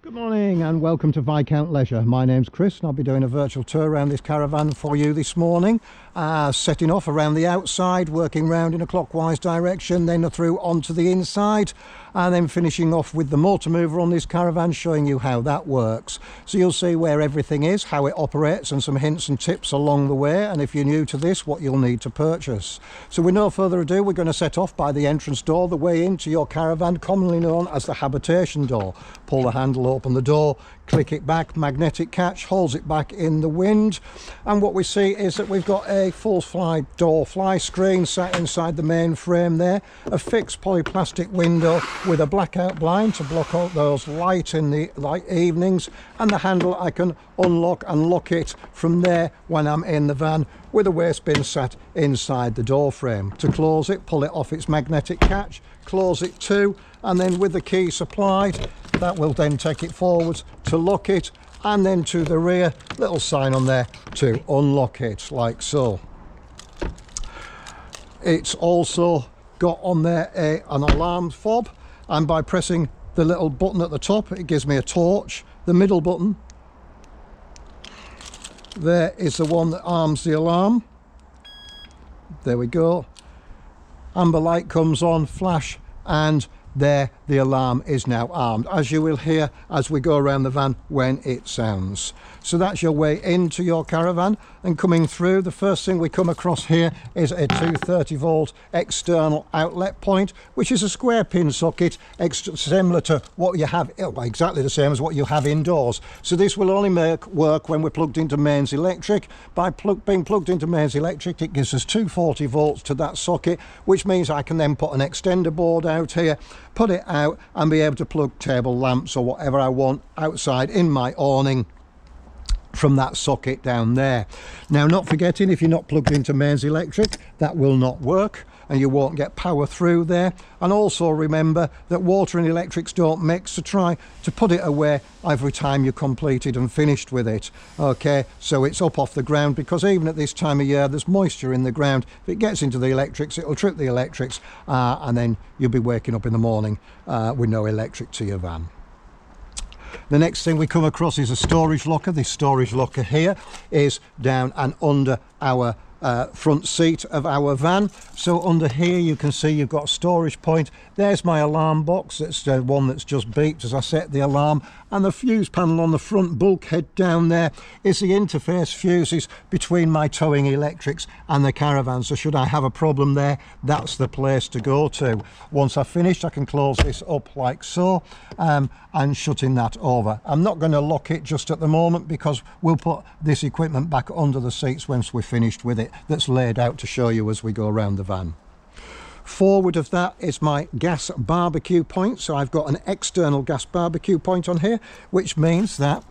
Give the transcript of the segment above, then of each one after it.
Good morning and welcome to Viscount Leisure. My name's Chris and I'll be doing a virtual tour around this caravan for you this morning. Setting off around the outside, working round in a clockwise direction, then through onto the inside, and then finishing off with the motor mover on this caravan, showing you how that works. So you'll see where everything is, how it operates, and some hints and tips along the way, and if you're new to this, what you'll need to purchase. So with no further ado, we're going to set off by the entrance door, the way into your caravan, commonly known as the habitation door. Pull the handle, open the door, click it back, magnetic catch holds it back in the wind, and what we see is that we've got a full fly door fly screen sat inside the main frame there, a fixed polyplastic window with a blackout blind to block out those light in the evenings, and the handle I can unlock and lock it from there when I'm in the van, with a waste bin sat inside the door frame. To close it, pull it off its magnetic catch, close it too, and then with the key supplied, that will then take it forwards to lock it, and then to the rear, little sign on there to unlock it, like so. It's also got on there an alarm fob, and by pressing the little button at the top, it gives me a torch. The middle button there is the one that arms the alarm. There we go. Amber light comes on, flash, and there the alarm is now armed, as you will hear as we go around the van when it sounds. So that's your way into your caravan, and coming through, the first thing we come across here is a 230 volt external outlet point, which is a square pin socket, similar to what you have, exactly the same as what you have indoors. So this will only work when we're plugged into mains electric. By being plugged into mains electric, it gives us 240 volts to that socket, which means I can then put an extender board out here, put it out, and be able to plug table lamps or whatever I want outside in my awning from that socket down there. Now, not forgetting, if you're not plugged into mains electric, that will not work and you won't get power through there. And also remember that water and electrics don't mix, so try to put it away every time you're completed and finished with it. Okay, so it's up off the ground, because even at this time of year there's moisture in the ground. If it gets into the electrics, it'll trip the electrics, and then you'll be waking up in the morning with no electric to your van. The next thing we come across is a storage locker. This storage locker here is down and under our front seat of our van. So under here you can see you've got a storage point. There's my alarm box. That's the one that's just beeped as I set the alarm, and the fuse panel on the front bulkhead down there is the interface fuses between my towing electrics and the caravan. So should I have a problem there, that's the place to go to. Once I've finished, I can close this up like so, and shutting that over. I'm not going to lock it just at the moment, because we'll put this equipment back under the seats once we're finished with it, that's laid out to show you as we go around the van. Forward of that is my gas barbecue point. So I've got an external gas barbecue point on here, which means that,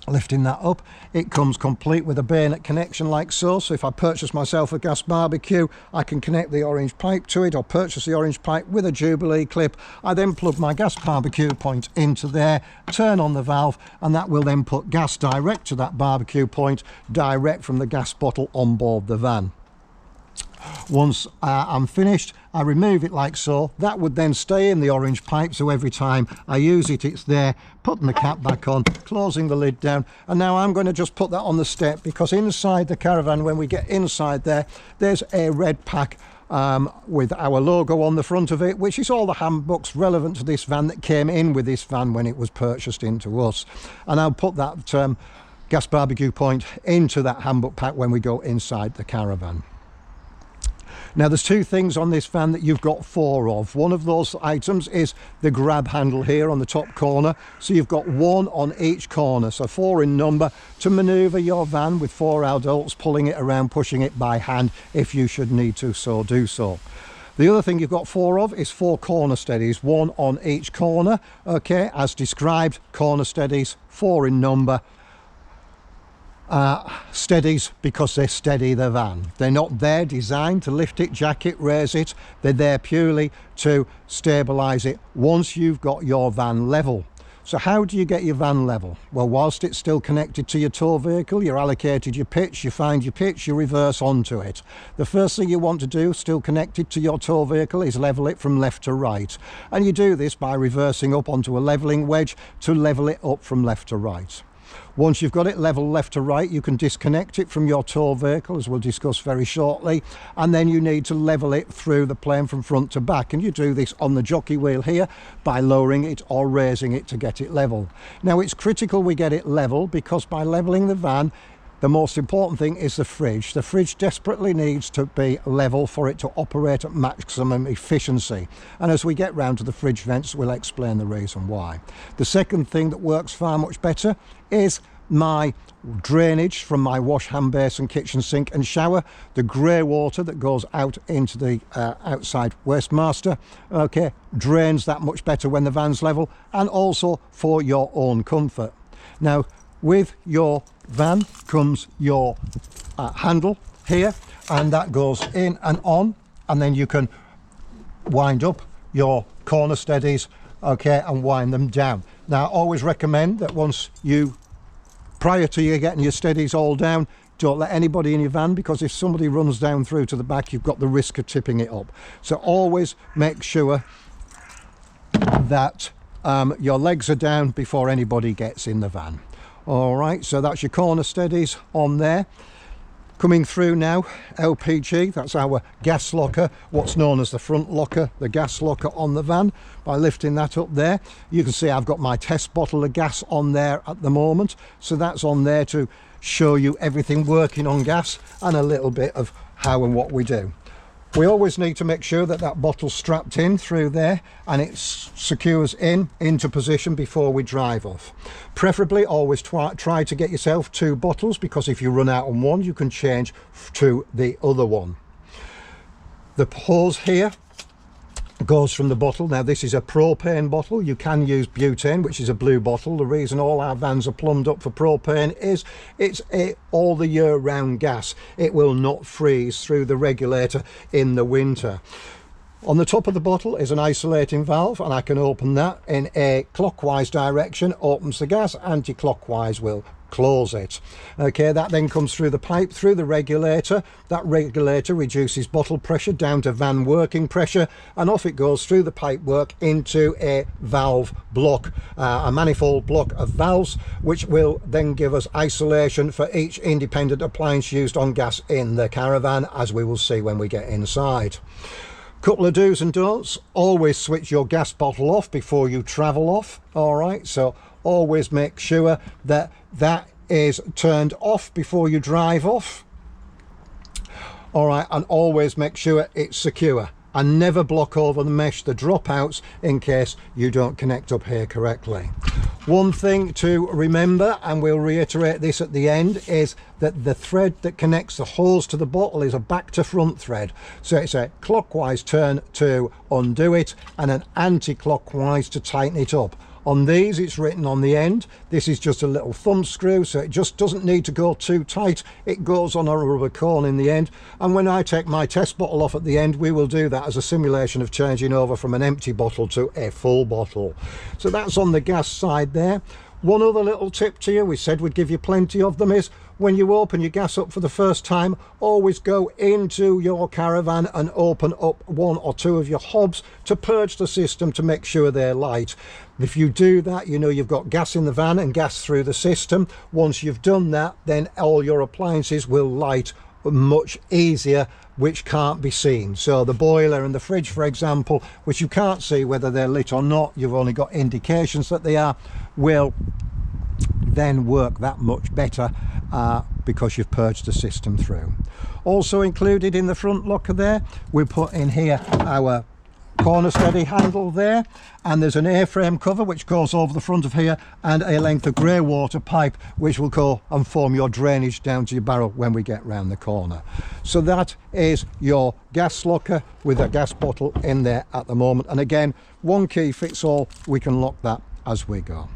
lifting that up, it comes complete with a bayonet connection like so. So if I purchase myself a gas barbecue, I can connect the orange pipe to it, or purchase the orange pipe with a Jubilee clip. I then plug my gas barbecue point into there, turn on the valve, and that will then put gas direct to that barbecue point, direct from the gas bottle on board the van. Once I'm finished, I remove it like so. That would then stay in the orange pipe, so every time I use it, it's there. Putting the cap back on, closing the lid down, and now I'm going to just put that on the step, because inside the caravan, when we get inside there, there's a red pack with our logo on the front of it, which is all the handbooks relevant to this van that came in with this van when it was purchased into us. And I'll put that gas barbecue point into that handbook pack when we go inside the caravan. Now, there's two things on this van that you've got four of. One of those items is the grab handle here on the top corner. So you've got one on each corner, so four in number, to manoeuvre your van with four adults pulling it around, pushing it by hand if you should need to so do so. The other thing you've got four of is four corner steadies, one on each corner. Okay, as described, corner steadies, four in number. Steadies because they steady the van. They're not there designed to lift it, jack it, raise it. They're there purely to stabilize it once you've got your van level. So how do you get your van level? Well, whilst it's still connected to your tow vehicle, you're allocated your pitch, you find your pitch, you reverse onto it. The first thing you want to do, still connected to your tow vehicle, is level it from left to right. And you do this by reversing up onto a levelling wedge to level it up from left to right. Once you've got it level left to right, you can disconnect it from your tow vehicle, as we'll discuss very shortly, and then you need to level it through the plane from front to back, and you do this on the jockey wheel here by lowering it or raising it to get it level. Now it's critical we get it level, because by leveling the van, the most important thing is the fridge. The fridge desperately needs to be level for it to operate at maximum efficiency. And as we get round to the fridge vents, we'll explain the reason why. The second thing that works far much better is my drainage from my wash, hand basin, kitchen sink and shower. The grey water that goes out into the outside wastemaster, okay, drains that much better when the van's level, and also for your own comfort. Now, with your van comes your handle here, and that goes in and on, and then you can wind up your corner steadies, okay, and wind them down. Now I always recommend that prior to you getting your steadies all down, don't let anybody in your van, because if somebody runs down through to the back, you've got the risk of tipping it up. So always make sure that your legs are down before anybody gets in the van. All right, so that's your corner steadies on there. Coming through now, LPG, that's our gas locker, what's known as the front locker, the gas locker on the van. By lifting that up there, you can see I've got my test bottle of gas on there at the moment. So that's on there to show you everything working on gas and a little bit of how and what we do. We always need to make sure that that bottle's strapped in through there and it secures into position before we drive off. Preferably always try to get yourself 2 bottles, because if you run out on one, you can change to the other one. The hose here goes from the bottle. Now this is a propane bottle. You can use butane, which is a blue bottle. The reason all our vans are plumbed up for propane is it's all the year round gas. It will not freeze through the regulator in the winter. On the top of the bottle is an isolating valve, and I can open that in a clockwise direction, opens the gas, anti-clockwise will close it. Okay, that then comes through the pipe, through the regulator. That regulator reduces bottle pressure down to van working pressure, and off it goes through the pipe work into a valve block, a manifold block of valves, which will then give us isolation for each independent appliance used on gas in the caravan, as we will see when we get inside. Couple of do's and don'ts: always switch your gas bottle off before you travel off. All right, so always make sure that that is turned off before you drive off. All right, and always make sure it's secure, and never block over the mesh, the dropouts, in case you don't connect up here correctly. One thing to remember, and we'll reiterate this at the end, is that the thread that connects the hose to the bottle is a back to front thread. So it's a clockwise turn to undo it and an anti-clockwise to tighten it up. On these, it's written on the end. This is just a little thumb screw, so it just doesn't need to go too tight. It goes on a rubber cone in the end. And when I take my test bottle off at the end, we will do that as a simulation of changing over from an empty bottle to a full bottle. So that's on the gas side there. One other little tip to you, we said we'd give you plenty of them, is when you open your gas up for the first time, always go into your caravan and open up 1 or 2 of your hobs to purge the system to make sure they're light. If you do that, you know you've got gas in the van and gas through the system. Once you've done that, then all your appliances will light much easier, which can't be seen. So the boiler and the fridge, for example, which you can't see whether they're lit or not, you've only got indications that they are, will then work that much better because you've purged the system through. Also included in the front locker there, we put in here our corner steady handle there, and there's an A-frame cover which goes over the front of here, and a length of grey water pipe which will go and form your drainage down to your barrel when we get round the corner. So that is your gas locker with a gas bottle in there at the moment, and again, one key fits all. We can lock that as we go.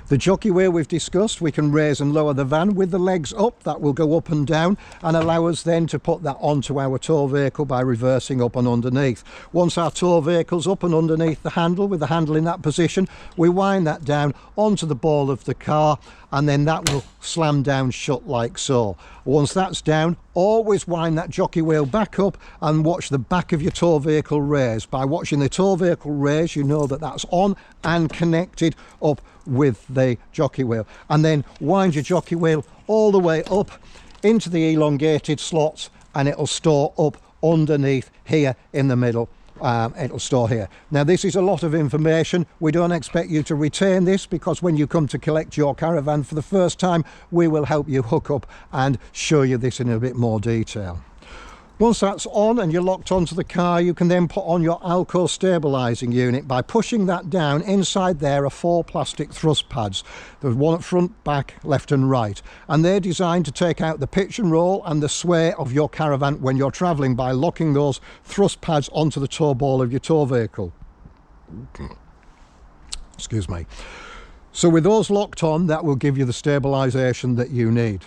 The jockey wheel we've discussed, we can raise and lower the van with the legs up. That will go up and down and allow us then to put that onto our tow vehicle by reversing up and underneath. Once our tow vehicle's up and underneath the handle, with the handle in that position, we wind that down onto the ball of the car, and then that will slam down shut like so. Once that's down, always wind that jockey wheel back up and watch the back of your tow vehicle raise. By watching the tow vehicle raise, you know that that's on and connected up with the jockey wheel. And then wind your jockey wheel all the way up into the elongated slots, and it'll store up underneath here in the middle. It'll store here. Now, this is a lot of information. We don't expect you to retain this, because when you come to collect your caravan for the first time, we will help you hook up and show you this in a bit more detail. Once that's on and you're locked onto the car, you can then put on your Alco stabilising unit. By pushing that down, inside there are 4 plastic thrust pads. There's one at front, back, left and right, and they're designed to take out the pitch and roll and the sway of your caravan when you're travelling, by locking those thrust pads onto the tow ball of your tow vehicle. Excuse me. So with those locked on, that will give you the stabilisation that you need.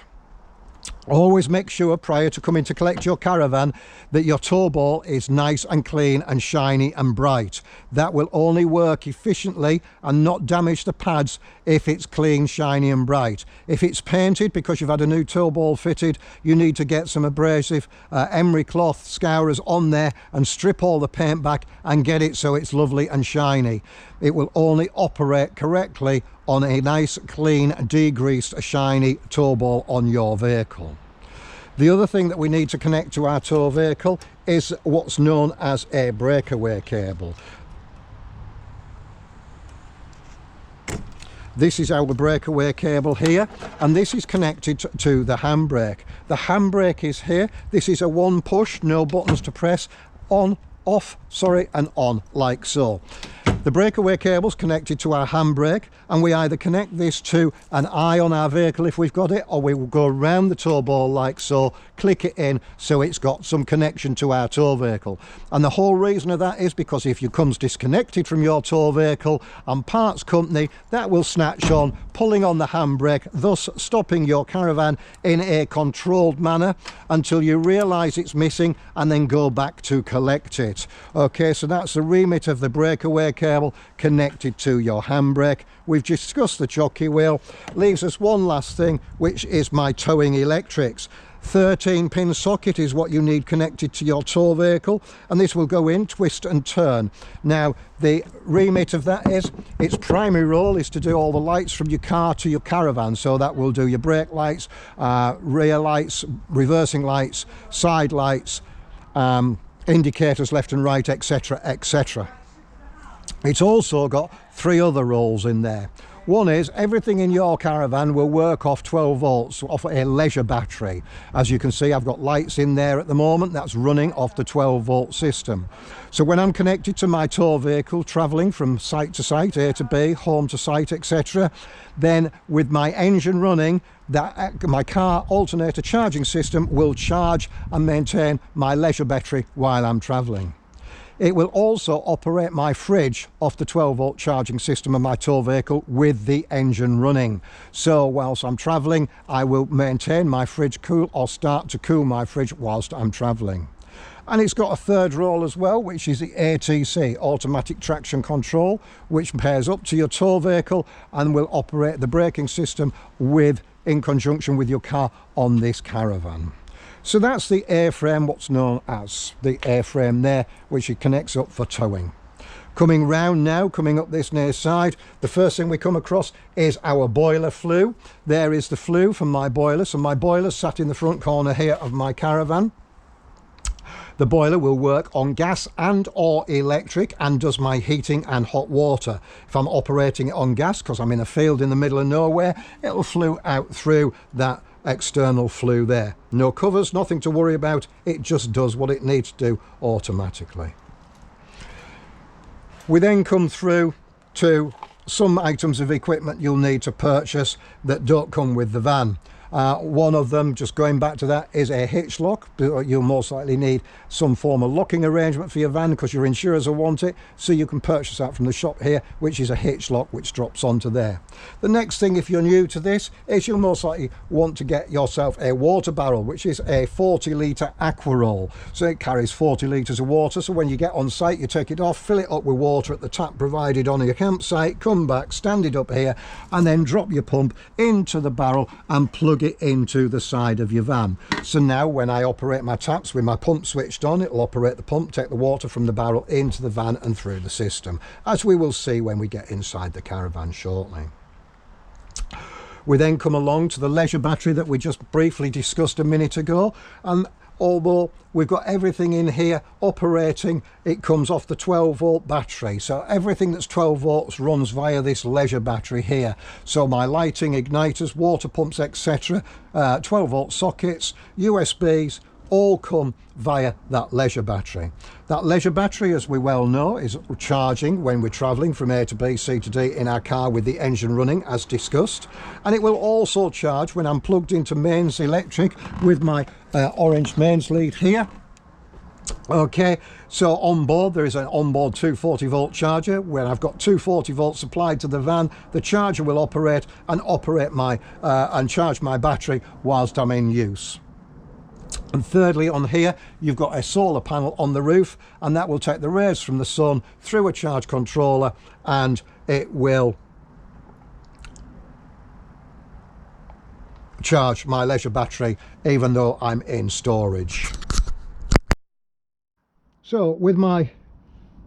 Always make sure prior to coming to collect your caravan that your tow ball is nice and clean and shiny and bright. That will only work efficiently and not damage the pads if it's clean, shiny and bright. If it's painted because you've had a new tow ball fitted, you need to get some abrasive emery cloth scourers on there and strip all the paint back and get it so it's lovely and shiny. It will only operate correctly on a nice, clean, degreased, shiny tow ball on your vehicle. The other thing that we need to connect to our tow vehicle is what's known as a breakaway cable. This is our breakaway cable here, and this is connected to the handbrake. The handbrake is here. This is a one push, no buttons to press, on, off, sorry, and on, like so. The breakaway cable's connected to our handbrake, and we either connect this to an eye on our vehicle if we've got it, or we will go around the tow ball like so, click it in so it's got some connection to our tow vehicle. And the whole reason of that is because if you comes disconnected from your tow vehicle and parts company, that will snatch on, pulling on the handbrake, thus stopping your caravan in a controlled manner until you realise it's missing and then go back to collect it. Okay, so that's the remit of the breakaway cable connected to your handbrake. We've discussed the jockey wheel. Leaves us one last thing, which is my towing electrics. 13-pin socket is what you need connected to your tow vehicle, and this will go in, twist and turn. Now, the remit of that is, its primary role is to do all the lights from your car to your caravan. So that will do your brake lights, rear lights, reversing lights, side lights, indicators left and right, etc, etc. It's also got 3 other roles in there. One is everything in your caravan will work off 12 volts, off a Leisure battery. As you can see, I've got lights in there at the moment that's running off the 12 volt system. So when I'm connected to my tow vehicle, travelling from site to site, A to B, home to site, etc., then with my engine running, that my car alternator charging system will charge and maintain my Leisure battery while I'm travelling. It will also operate my fridge off the 12 volt charging system of my tow vehicle with the engine running. So whilst I'm travelling, I will maintain my fridge cool, or start to cool my fridge whilst I'm travelling. And it's got a third role as well, which is the ATC, automatic traction control, which pairs up to your tow vehicle and will operate the braking system in conjunction with your car on this caravan. So that's the A-frame, what's known as the A-frame there, which it connects up for towing. Coming round now, coming up this near side, the first thing we come across is our boiler flue. There is the flue from my boiler. So my boiler sat in the front corner here of my caravan. The boiler will work on gas and or electric and does my heating and hot water. If I'm operating it on gas, because I'm in a field in the middle of nowhere, it'll flue out through that external flue there. No covers, nothing to worry about. It just does what it needs to do automatically. We then come through to some items of equipment you'll need to purchase that don't come with the van. One of them, just going back to that, is a hitch lock. You'll most likely need some form of locking arrangement for your van because your insurers will want it, so you can purchase that from the shop here, which is a hitch lock which drops onto there. The next thing, if you're new to this, is you'll most likely want to get yourself a water barrel, which is a 40-litre aqua roll. So it carries 40 litres of water, so when you get on site you take it off, fill it up with water at the tap provided on your campsite, come back, stand it up here, and then drop your pump into the barrel and plug it into the side of your van. So now when I operate my taps with my pump switched on, it'll operate the pump, take the water from the barrel into the van and through the system, as we will see when we get inside the caravan shortly. We then come along to the leisure battery that we just briefly discussed a minute ago, and although we've got everything in here operating, it comes off the 12-volt battery, so everything that's 12 volts runs via this leisure battery here. So my lighting, igniters, water pumps, etc., 12-volt sockets, USBs, all come via that leisure battery. That leisure battery, as we well know, is charging when we're travelling from A to B, C to D in our car with the engine running, as discussed, and it will also charge when I'm plugged into mains electric with my orange mains lead here. Okay, so on board there is an onboard 240-volt charger. When I've got 240 volts supplied to the van, the charger will operate my and charge my battery whilst I'm in use. And thirdly, on here you've got a solar panel on the roof, and that will take the rays from the sun through a charge controller, and it will charge my leisure battery even though I'm in storage. So with my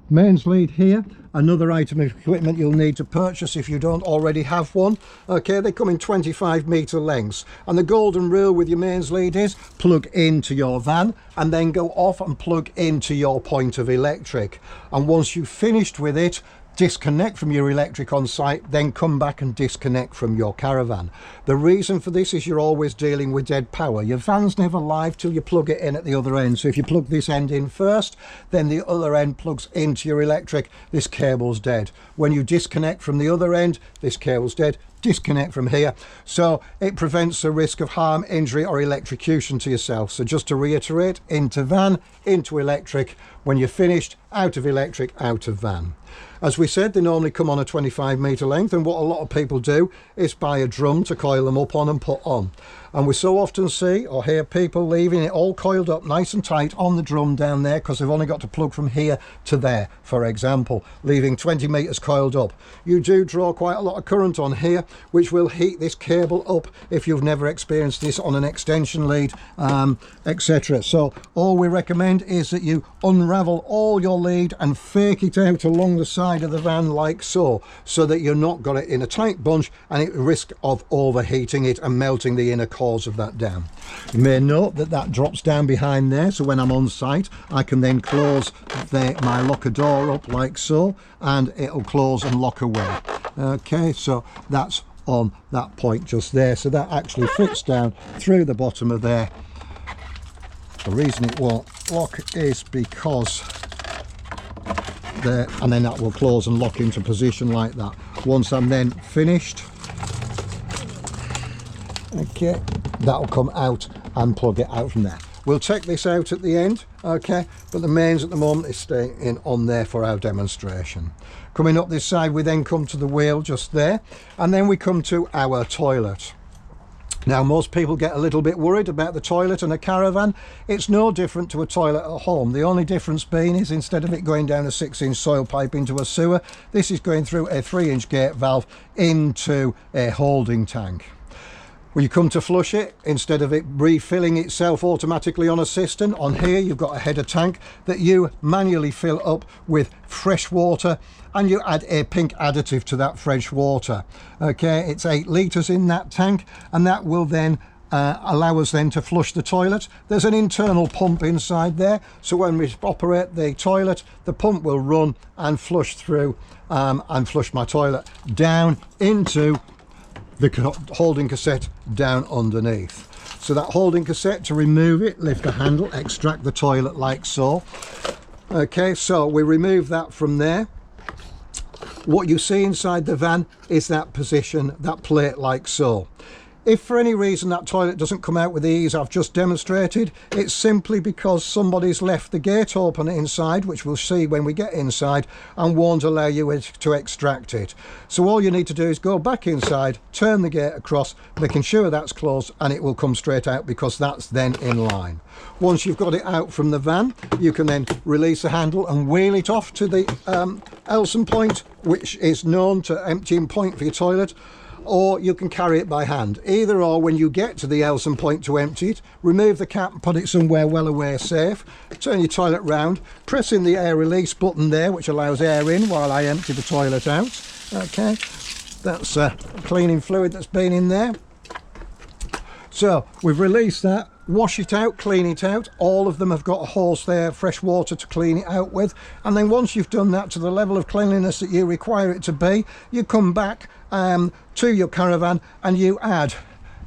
mains lead here, another item of equipment you'll need to purchase if you don't already have one. Okay, they come in 25-metre lengths, and the golden rule with your mains lead is plug into your van and then go off and plug into your point of electric, and once you've finished with it, disconnect from your electric on site, then come back and disconnect from your caravan. The reason for this is you're always dealing with dead power. Your van's never live till you plug it in at the other end. So if you plug this end in first, then the other end plugs into your electric, this cable's dead. When you disconnect from the other end, this cable's dead. Disconnect from here, so it prevents the risk of harm, injury or electrocution to yourself. So just to reiterate, into van, into electric, when you're finished, out of electric, out of van. As we said, they normally come on a 25-metre length, and what a lot of people do is buy a drum to coil them up on and put on. And we so often see or hear people leaving it all coiled up nice and tight on the drum down there because they've only got to plug from here to there, for example, leaving 20 metres coiled up. You do draw quite a lot of current on here, which will heat this cable up if you've never experienced this on an extension lead, etc. So all we recommend is that you unravel all your lead and fake it out along the side of the van like so that you're not got it in a tight bunch and at risk of overheating it and melting the inner cores of that down. You may note that that drops down behind there, so when I'm on site I can then close my locker door up like so, and it'll close and lock away. Okay, so that's on that point just there, so that actually fits down through the bottom of there. The reason it won't lock is because there, and then that will close and lock into position like that. Once I'm then finished, okay, that'll come out and plug it out from there. We'll take this out at the end, okay, but the mains at the moment is staying in on there for our demonstration. Coming up this side, we then come to the wheel just there, and then we come to our toilet. Now, most people get a little bit worried about the toilet in a caravan. It's no different to a toilet at home. The only difference being is instead of it going down a 6-inch soil pipe into a sewer, this is going through a 3-inch gate valve into a holding tank. When you come to flush it, instead of it refilling itself automatically on a cistern, on here you've got a header tank that you manually fill up with fresh water, and you add a pink additive to that fresh water. Okay, it's 8 litres in that tank, and that will then allow us then to flush the toilet. There's an internal pump inside there, so when we operate the toilet, the pump will run and flush through and flush my toilet down into the holding cassette down underneath. So that holding cassette, to remove it, lift the handle, extract the toilet like so. Okay, so we remove that from there. What you see inside the van is that position, that plate like so. If for any reason that toilet doesn't come out with the ease I've just demonstrated, it's simply because somebody's left the gate open inside, which we'll see when we get inside, and won't allow you to extract it. So all you need to do is go back inside, turn the gate across, making sure that's closed, and it will come straight out because that's then in line. Once you've got it out from the van, you can then release the handle and wheel it off to the Elson point, which is known to emptying point for your toilet, or you can carry it by hand. Either or, when you get to the Elson point to empty it, remove the cap and put it somewhere well away safe, turn your toilet round, pressing the air release button there, which allows air in while I empty the toilet out. Okay, that's cleaning fluid that's been in there. So we've released that, wash it out, clean it out. All of them have got a hose there, fresh water to clean it out with. And then once you've done that to the level of cleanliness that you require it to be, you come back to your caravan and you add,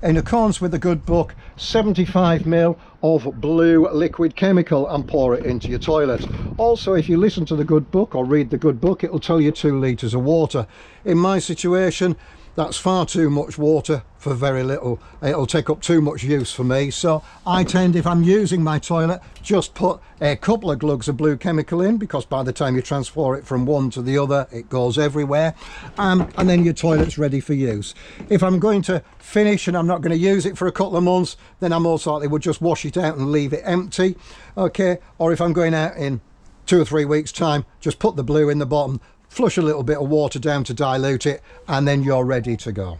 in accordance with the good book, 75 ml of blue liquid chemical and pour it into your toilet. Also, if you listen to the good book or read the good book, it will tell you 2 litres of water. In my situation, that's far too much water for very little. It'll take up too much use for me, so I tend, if I'm using my toilet, just put a couple of glugs of blue chemical in, because by the time you transfer it from one to the other, it goes everywhere, and then your toilet's ready for use. If I'm going to finish and I'm not going to use it for a couple of months, then I most likely would just wash it out and leave it empty. Okay, or if I'm going out in 2 or 3 weeks time, just put the blue in the bottom, flush a little bit of water down to dilute it, and then you're ready to go.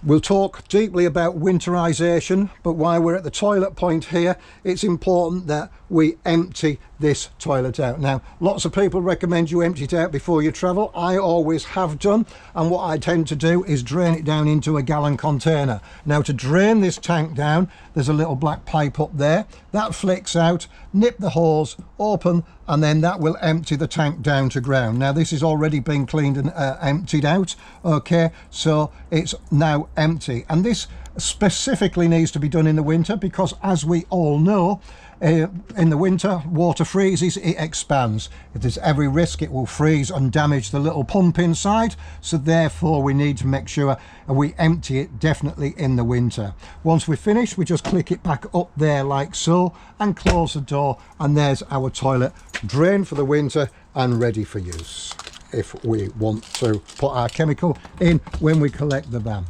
We'll talk deeply about winterization, but while we're at the toilet point here, it's important that we empty this toilet out. Now, lots of people recommend you empty it out before you travel. I always have done, and what I tend to do is drain it down into a gallon container. Now, to drain this tank down, there's a little black pipe up there that flicks out, nip the hose open, and then that will empty the tank down to ground. Now, this has already been cleaned and emptied out. Okay, so it's now empty, and this specifically needs to be done in the winter because, as we all know, in the winter water freezes, it expands. If there's every risk it will freeze and damage the little pump inside, so therefore we need to make sure we empty it definitely in the winter. Once we're finished, we just click it back up there like so and close the door, and there's our toilet drained for the winter and ready for use if we want to put our chemical in when we collect the van.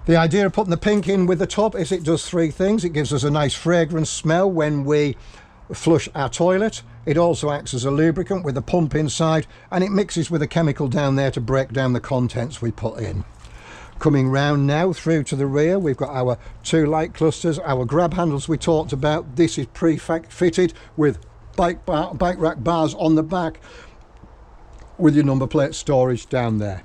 The idea of putting the pink in with the top is it does 3 things. It gives us a nice fragrance smell when we flush our toilet. It also acts as a lubricant with a pump inside, and it mixes with a chemical down there to break down the contents we put in. Coming round now through to the rear, we've got our 2 light clusters, our grab handles we talked about. This is pre-fitted with bike rack bars on the back with your number plate storage down there.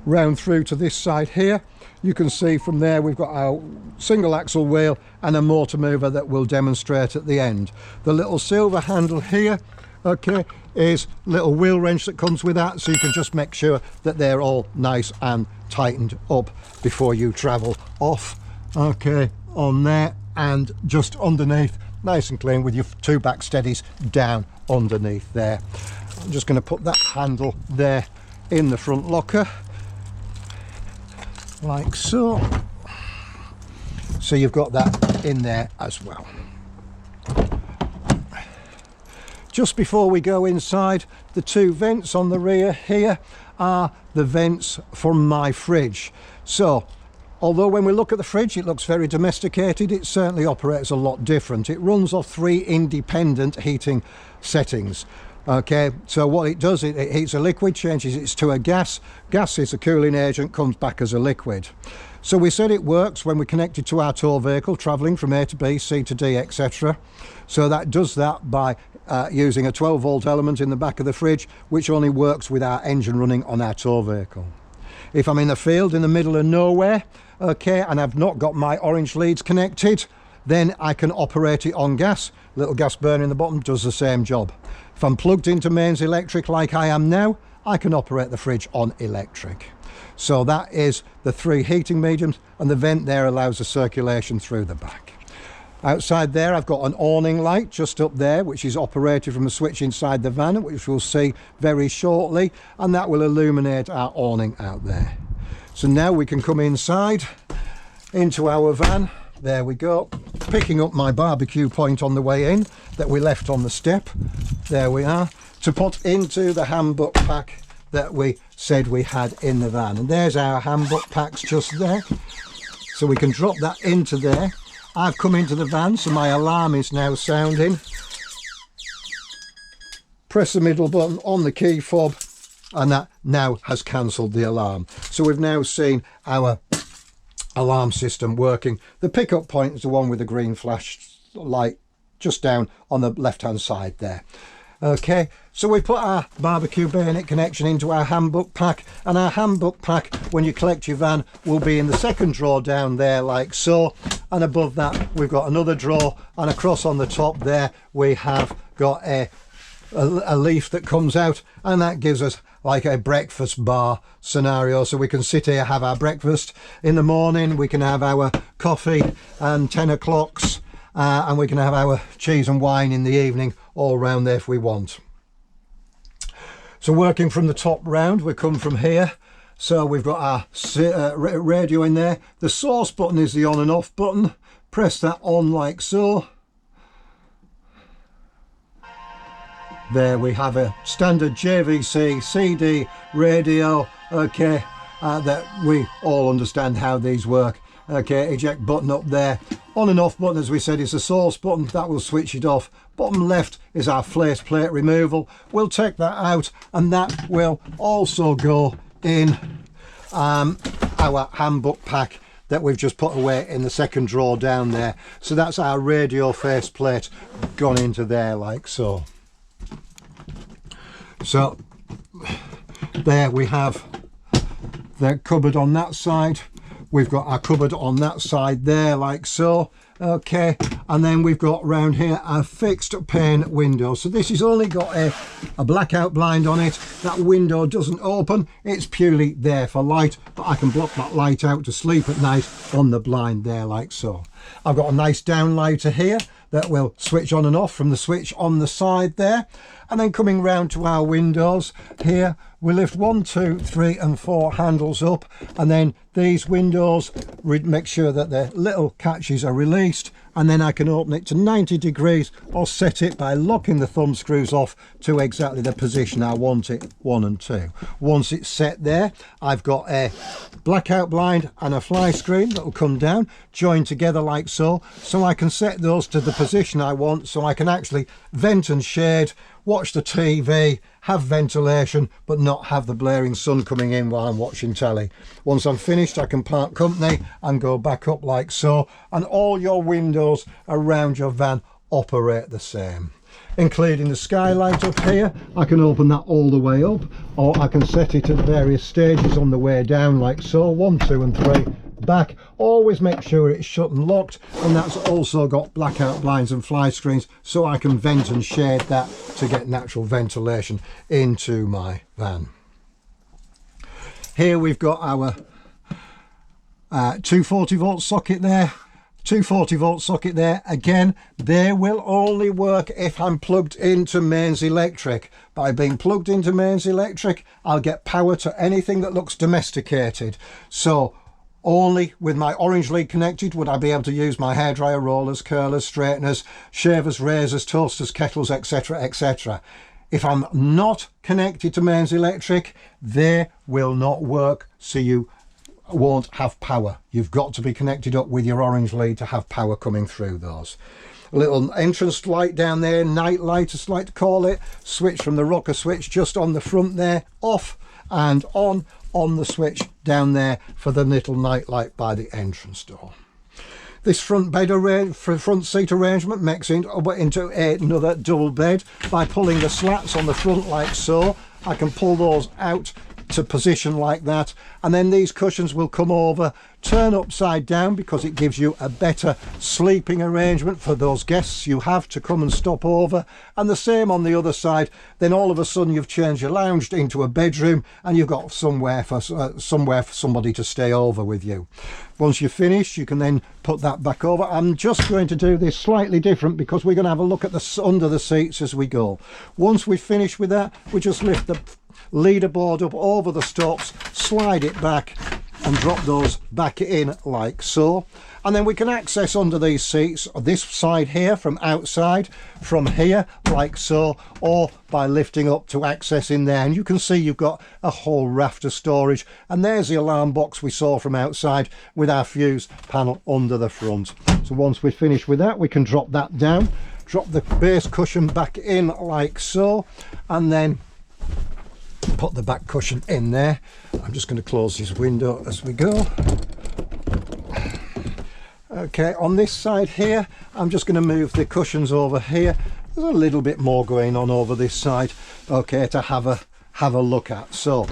Round through to this side here, you can see from there we've got our single axle wheel and a motor mover that we'll demonstrate at the end. The little silver handle here, okay, is little wheel wrench that comes with that, so you can just make sure that they're all nice and tightened up before you travel off. Okay, on there, and just underneath, nice and clean with your 2 back steadies down underneath there. I'm just going to put that handle there in the front locker like so. So you've got that in there as well. Just before we go inside, the 2 vents on the rear here are the vents from my fridge. So although when we look at the fridge it looks very domesticated, it certainly operates a lot different. It runs off 3 independent heating settings. Okay, so what it does, it heats a liquid, changes it to a gas. Gas is a cooling agent, comes back as a liquid. So we said it works when we connect it to our tow vehicle, travelling from A to B, C to D, etc. So that does that by using a 12-volt element in the back of the fridge, which only works with our engine running on our tow vehicle. If I'm in the field in the middle of nowhere, okay, and I've not got my orange leads connected, then I can operate it on gas. Little gas burner in the bottom does the same job. If I'm plugged into mains electric like I am now, I can operate the fridge on electric. So that is the 3 heating mediums, and the vent there allows the circulation through the back. Outside there I've got an awning light just up there, which is operated from a switch inside the van, which we'll see very shortly, and that will illuminate our awning out there. So now we can come inside into our van. There we go, picking up my barbecue point on the way in that we left on the step. There we are, to put into the handbook pack that we said we had in the van. And there's our handbook packs just there, so we can drop that into there. I've come into the van, so my alarm is now sounding. Press the middle button on the key fob, and that now has cancelled the alarm. So we've now seen our alarm system working. The pickup point is the one with the green flash light just down on the left hand side there. Okay, so we put our barbecue bayonet connection into our handbook pack, and our handbook pack, when you collect your van, will be in the second drawer down there like so, and above that we've got another drawer, and across on the top there we have got a leaf that comes out, and that gives us like a breakfast bar scenario, so we can sit here, have our breakfast in the morning, we can have our coffee and 10 o'clocks, and we can have our cheese and wine in the evening, all round there if we want. So working from the top round, we come from here, so we've got our radio in there. The source button is the on and off button. Press that on like so. There we have a standard JVC CD radio, okay, that we all understand how these work. Okay, eject button up there. On and off button, as we said, is the source button. That will switch it off. Bottom left is our face plate removal. We'll take that out, and that will also go in our handbook pack that we've just put away in the second drawer down there. So that's our radio face plate gone into there like so. So there we have the cupboard on that side. We've got our cupboard on that side there like so. Okay, and then we've got round here a fixed pane window. So this has only got a blackout blind on it. That window doesn't open, it's purely there for light, but I can block that light out to sleep at night on the blind there like so. I've got a nice downlighter here that will switch on and off from the switch on the side there. And then coming round to our windows here, we lift 1, 2, 3 and 4 handles up, and then these windows, make sure that the little catches are released, and then I can open it to 90 degrees or set it by locking the thumb screws off to exactly the position I want it, 1 and 2. Once it's set there, I've got a blackout blind and a fly screen that will come down, joined together like so, so I can set those to the position I want, so I can actually vent and shade, watch the TV, have ventilation, but not have the blaring sun coming in while I'm watching telly. Once I'm finished, I can part company and go back up like so, and all your windows around your van operate the same, including the skylight up here. I can open that all the way up, or I can set it at various stages on the way down like so, 1, 2 and 3, back. Always make sure it's shut and locked, and that's also got blackout blinds and fly screens, so I can vent and shade that to get natural ventilation into my van. Here we've got our 240 volt socket there, 240 volt socket there. Again, they will only work if I'm plugged into mains electric. By being plugged into mains electric, I'll get power to anything that looks domesticated. So only with my orange lead connected would I be able to use my hairdryer, rollers, curlers, straighteners, shavers, razors, toasters, kettles, etc, etc. If I'm not connected to mains electric, they will not work, so you won't have power. You've got to be connected up with your orange lead to have power coming through those. A little entrance light down there, night light as I like to call it, switch from the rocker switch just on the front there, off and on the switch down there for the little night light by the entrance door. This front seat arrangement makes it into another double bed by pulling the slats on the front like so. I can pull those out to position like that, and then these cushions will come over, turn upside down, because it gives you a better sleeping arrangement for those guests you have to come and stop over, and the same on the other side. Then all of a sudden you've changed your lounge into a bedroom, and you've got somewhere for somebody to stay over with you. Once you're finished, you can then put that back over. I'm just going to do this slightly different because we're going to have a look at the under the seats as we go. Once we've finished with that, we just lift the leader board up over the stops, slide it back, and drop those back in like so. And then we can access under these seats, this side here from outside, from here like so, or by lifting up to access in there. And you can see you've got a whole raft of storage. And there's the alarm box we saw from outside with our fuse panel under the front. So once we're finished with that, we can drop that down, drop the base cushion back in like so, and then put the back cushion in there. I'm just going to close this window as we go. Okay, on this side here, I'm just going to move the cushions over here. There's a little bit more going on over this side, okay, to have a look at. So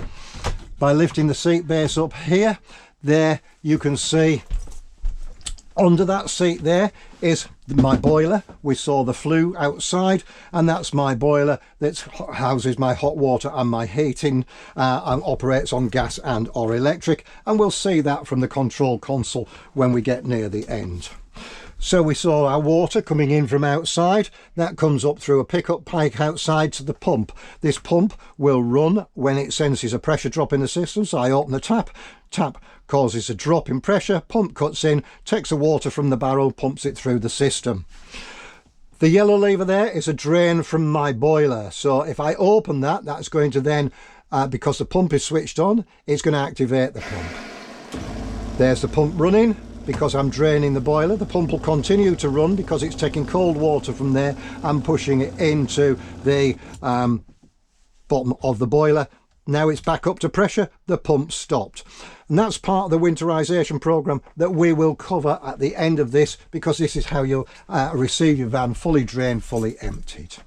by lifting the seat base up here, there you can see under that seat there is my boiler. We saw the flue outside, and that's my boiler that houses my hot water and my heating, and operates on gas and or electric, and we'll see that from the control console when we get near the end. So we saw our water coming in from outside. That comes up through a pickup pipe outside to the pump. This pump will run when it senses a pressure drop in the system. So I open the tap causes a drop in pressure, pump cuts in, takes the water from the barrel, pumps it through the system. The yellow lever there is a drain from my boiler. So if I open that, that's going to then, because the pump is switched on, it's going to activate the pump. There's the pump running. Because I'm draining the boiler, the pump will continue to run because it's taking cold water from there and pushing it into the bottom of the boiler. Now it's back up to pressure, the pump stopped. And that's part of the winterization program that we will cover at the end of this, because this is how you'll receive your van fully drained, fully emptied.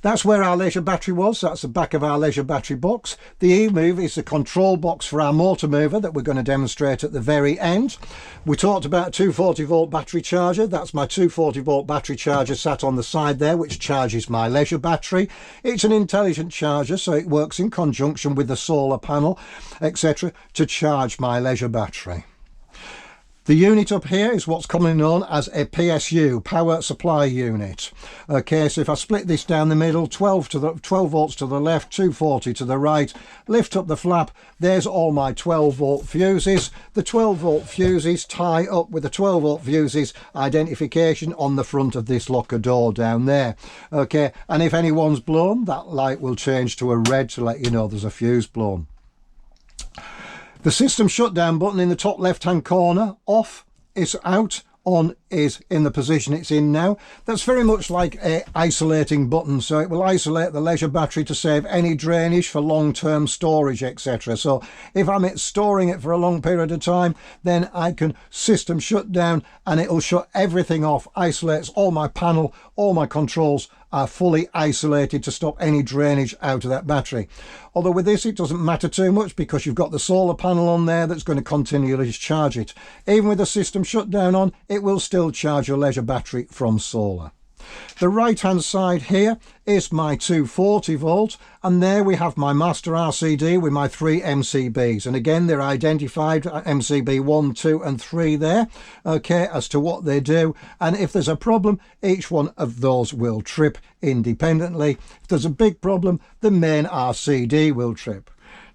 That's where our Leisure battery was. That's the back of our Leisure battery box. The E-Move is the control box for our motor mover that we're going to demonstrate at the very end. We talked about 240 volt battery charger. That's my 240 volt battery charger sat on the side there, which charges my Leisure battery. It's an intelligent charger, so it works in conjunction with the solar panel, etc., to charge my Leisure battery. The unit up here is what's commonly known as a PSU, power supply unit. Okay, so if I split this down the middle, 12 volts to the left, 240 to the right, lift up the flap, there's all my 12 volt fuses. The 12 volt fuses tie up with the 12 volt fuses identification on the front of this locker door down there. Okay, and if anyone's blown, that light will change to a red to let you know there's a fuse blown. The system shutdown button in the top left hand corner, off is out, on is in the position it's in now. That's very much like a isolating button, so it will isolate the Leisure battery to save any drainage for long-term storage, etc. So if I'm storing it for a long period of time, then I can system shut down and it'll shut everything off, isolates all my panel, all my controls are fully isolated to stop any drainage out of that battery. Although with this it doesn't matter too much because you've got the solar panel on there that's going to continually charge it. Even with the system shutdown on, it will still charge your Leisure battery from solar. The right hand side here is my 240 volt, and there we have my master RCD with my 3 MCBs, and again they're identified MCB 1, 2 and 3 there, okay, as to what they do, and if there's a problem each one of those will trip independently. If there's a big problem, the main RCD will trip.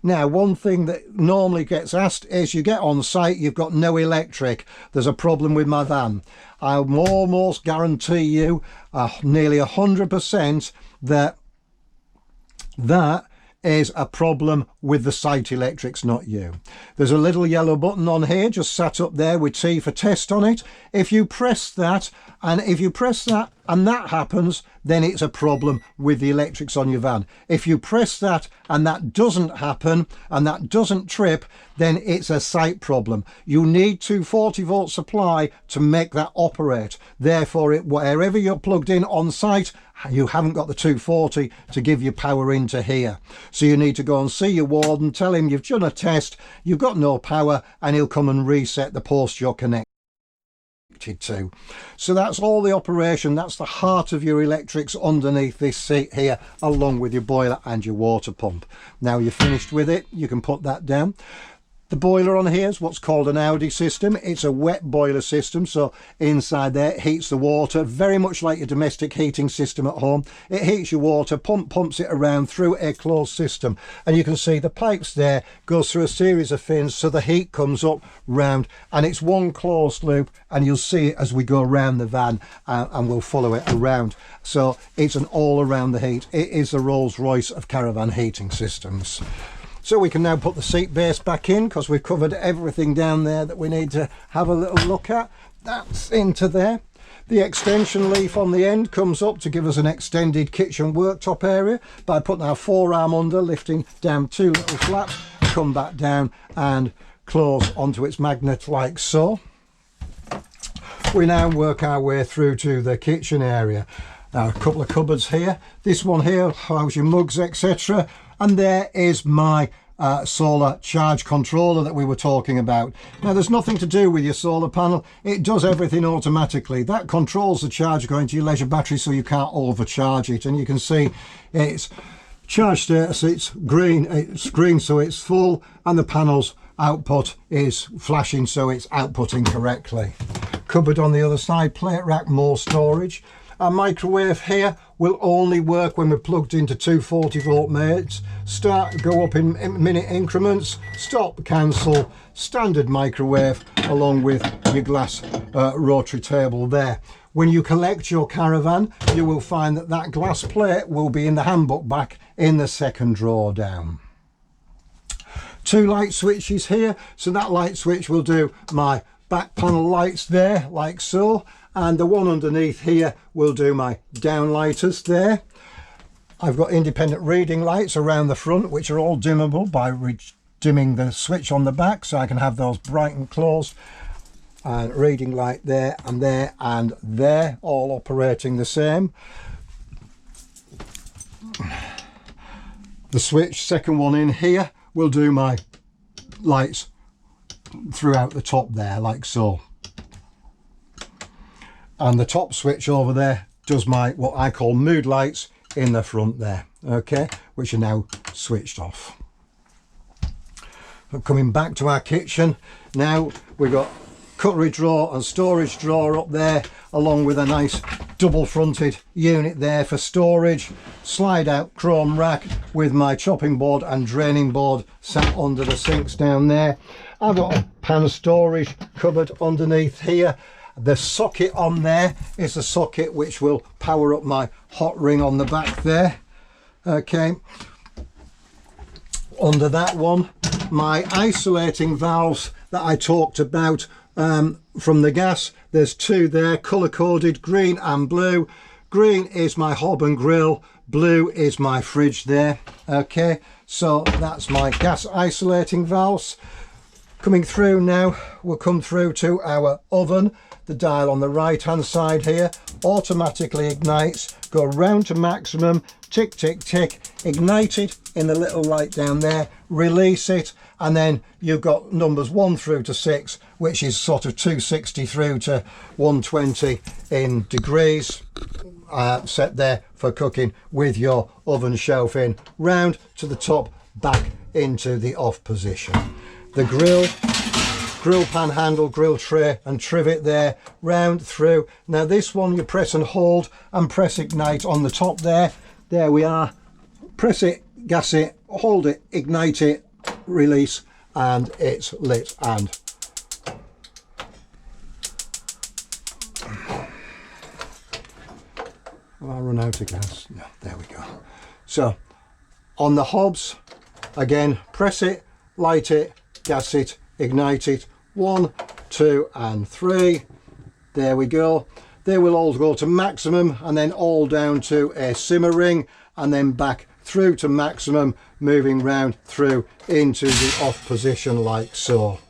Now, one thing that normally gets asked is you get on site, you've got no electric, there's a problem with my van. I'll almost guarantee you nearly 100% that that is a problem with the site electrics, not you. There's a little yellow button on here just sat up there with T for test on it. If you press that, and that happens, then it's a problem with the electrics on your van. If you press that and that doesn't happen and that doesn't trip, then it's a site problem. You need 240 volt supply to make that operate. Therefore, wherever you're plugged in on site, you haven't got the 240 to give you power into here. So you need to go and see your warden, tell him you've done a test, you've got no power, and he'll come and reset the post you're connected to. So that's all the operation. That's the heart of your electrics underneath this seat here, along with your boiler and your water pump. Now you're finished with it, you can put that down. The boiler on here is what's called an Audi system. It's a wet boiler system, so inside there it heats the water, very much like your domestic heating system at home. It heats your water, pumps it around through a closed system, and you can see the pipes there goes through a series of fins, so the heat comes up round, and it's one closed loop, and you'll see it as we go around the van, and we'll follow it around. So it's an all around the heat. It is the Rolls-Royce of caravan heating systems. So we can now put the seat base back in, because we've covered everything down there that we need to have a little look at. That's into there. The extension leaf on the end comes up to give us an extended kitchen worktop area by putting our forearm under, lifting down 2 little flaps, come back down and close onto its magnet like so. We now work our way through to the kitchen area. Now, a couple of cupboards here. This one here houses your mugs, etc. And there is my solar charge controller that we were talking about. Now, there's nothing to do with your solar panel. It does everything automatically. That controls the charge going to your Leisure battery, so you can't overcharge it. And you can see it's charge status, it's green, so it's full, and the panel's output is flashing, so it's outputting correctly. Cupboard on the other side, plate rack, more storage. Our microwave here will only work when we're plugged into 240-volt mains. Start, go up in minute increments, stop, cancel, standard microwave, along with your glass rotary table there. When you collect your caravan, you will find that that glass plate will be in the handbook back in the second drawer down. 2 light switches here, so that light switch will do my back panel lights there, like so, and the one underneath here will do my downlighters there. I've got independent reading lights around the front, which are all dimmable by dimming the switch on the back, so I can have those bright and closed. And reading light there and there and there, all operating the same. The switch, second one in here, will do my lights throughout the top there, like so. And the top switch over there does my, what I call mood lights in the front there, okay, which are now switched off. But coming back to our kitchen, now we've got cutlery drawer and storage drawer up there, along with a nice double fronted unit there for storage. Slide out chrome rack with my chopping board and draining board sat under the sinks down there. I've got a pan storage cupboard underneath here. The socket on there is the socket which will power up my hot ring on the back there, okay. Under that one, my isolating valves that I talked about from the gas, there's 2 there, colour coded, green and blue. Green is my hob and grill, blue is my fridge there, okay. So that's my gas isolating valves. Coming through now, we'll come through to our oven. The dial on the right hand side here automatically ignites, go round to maximum, tick tick tick, ignite it in the little light down there, release it, and then you've got numbers 1 through to 6, which is sort of 260 through to 120 in degrees, set there for cooking, with your oven shelf in, round to the top, back into the off position. The grill pan handle, grill tray and trivet there, round through. Now this one you press and hold and press ignite on the top there. There we are. Press it, gas it, hold it, ignite it, release, and it's lit. And will I run out of gas? No, there we go. So on the hobs, again, press it, light it, gas it, ignite it, 1, 2 and 3. There we go. They will all go to maximum and then all down to a simmering, and then back through to maximum, moving round through into the off position like so.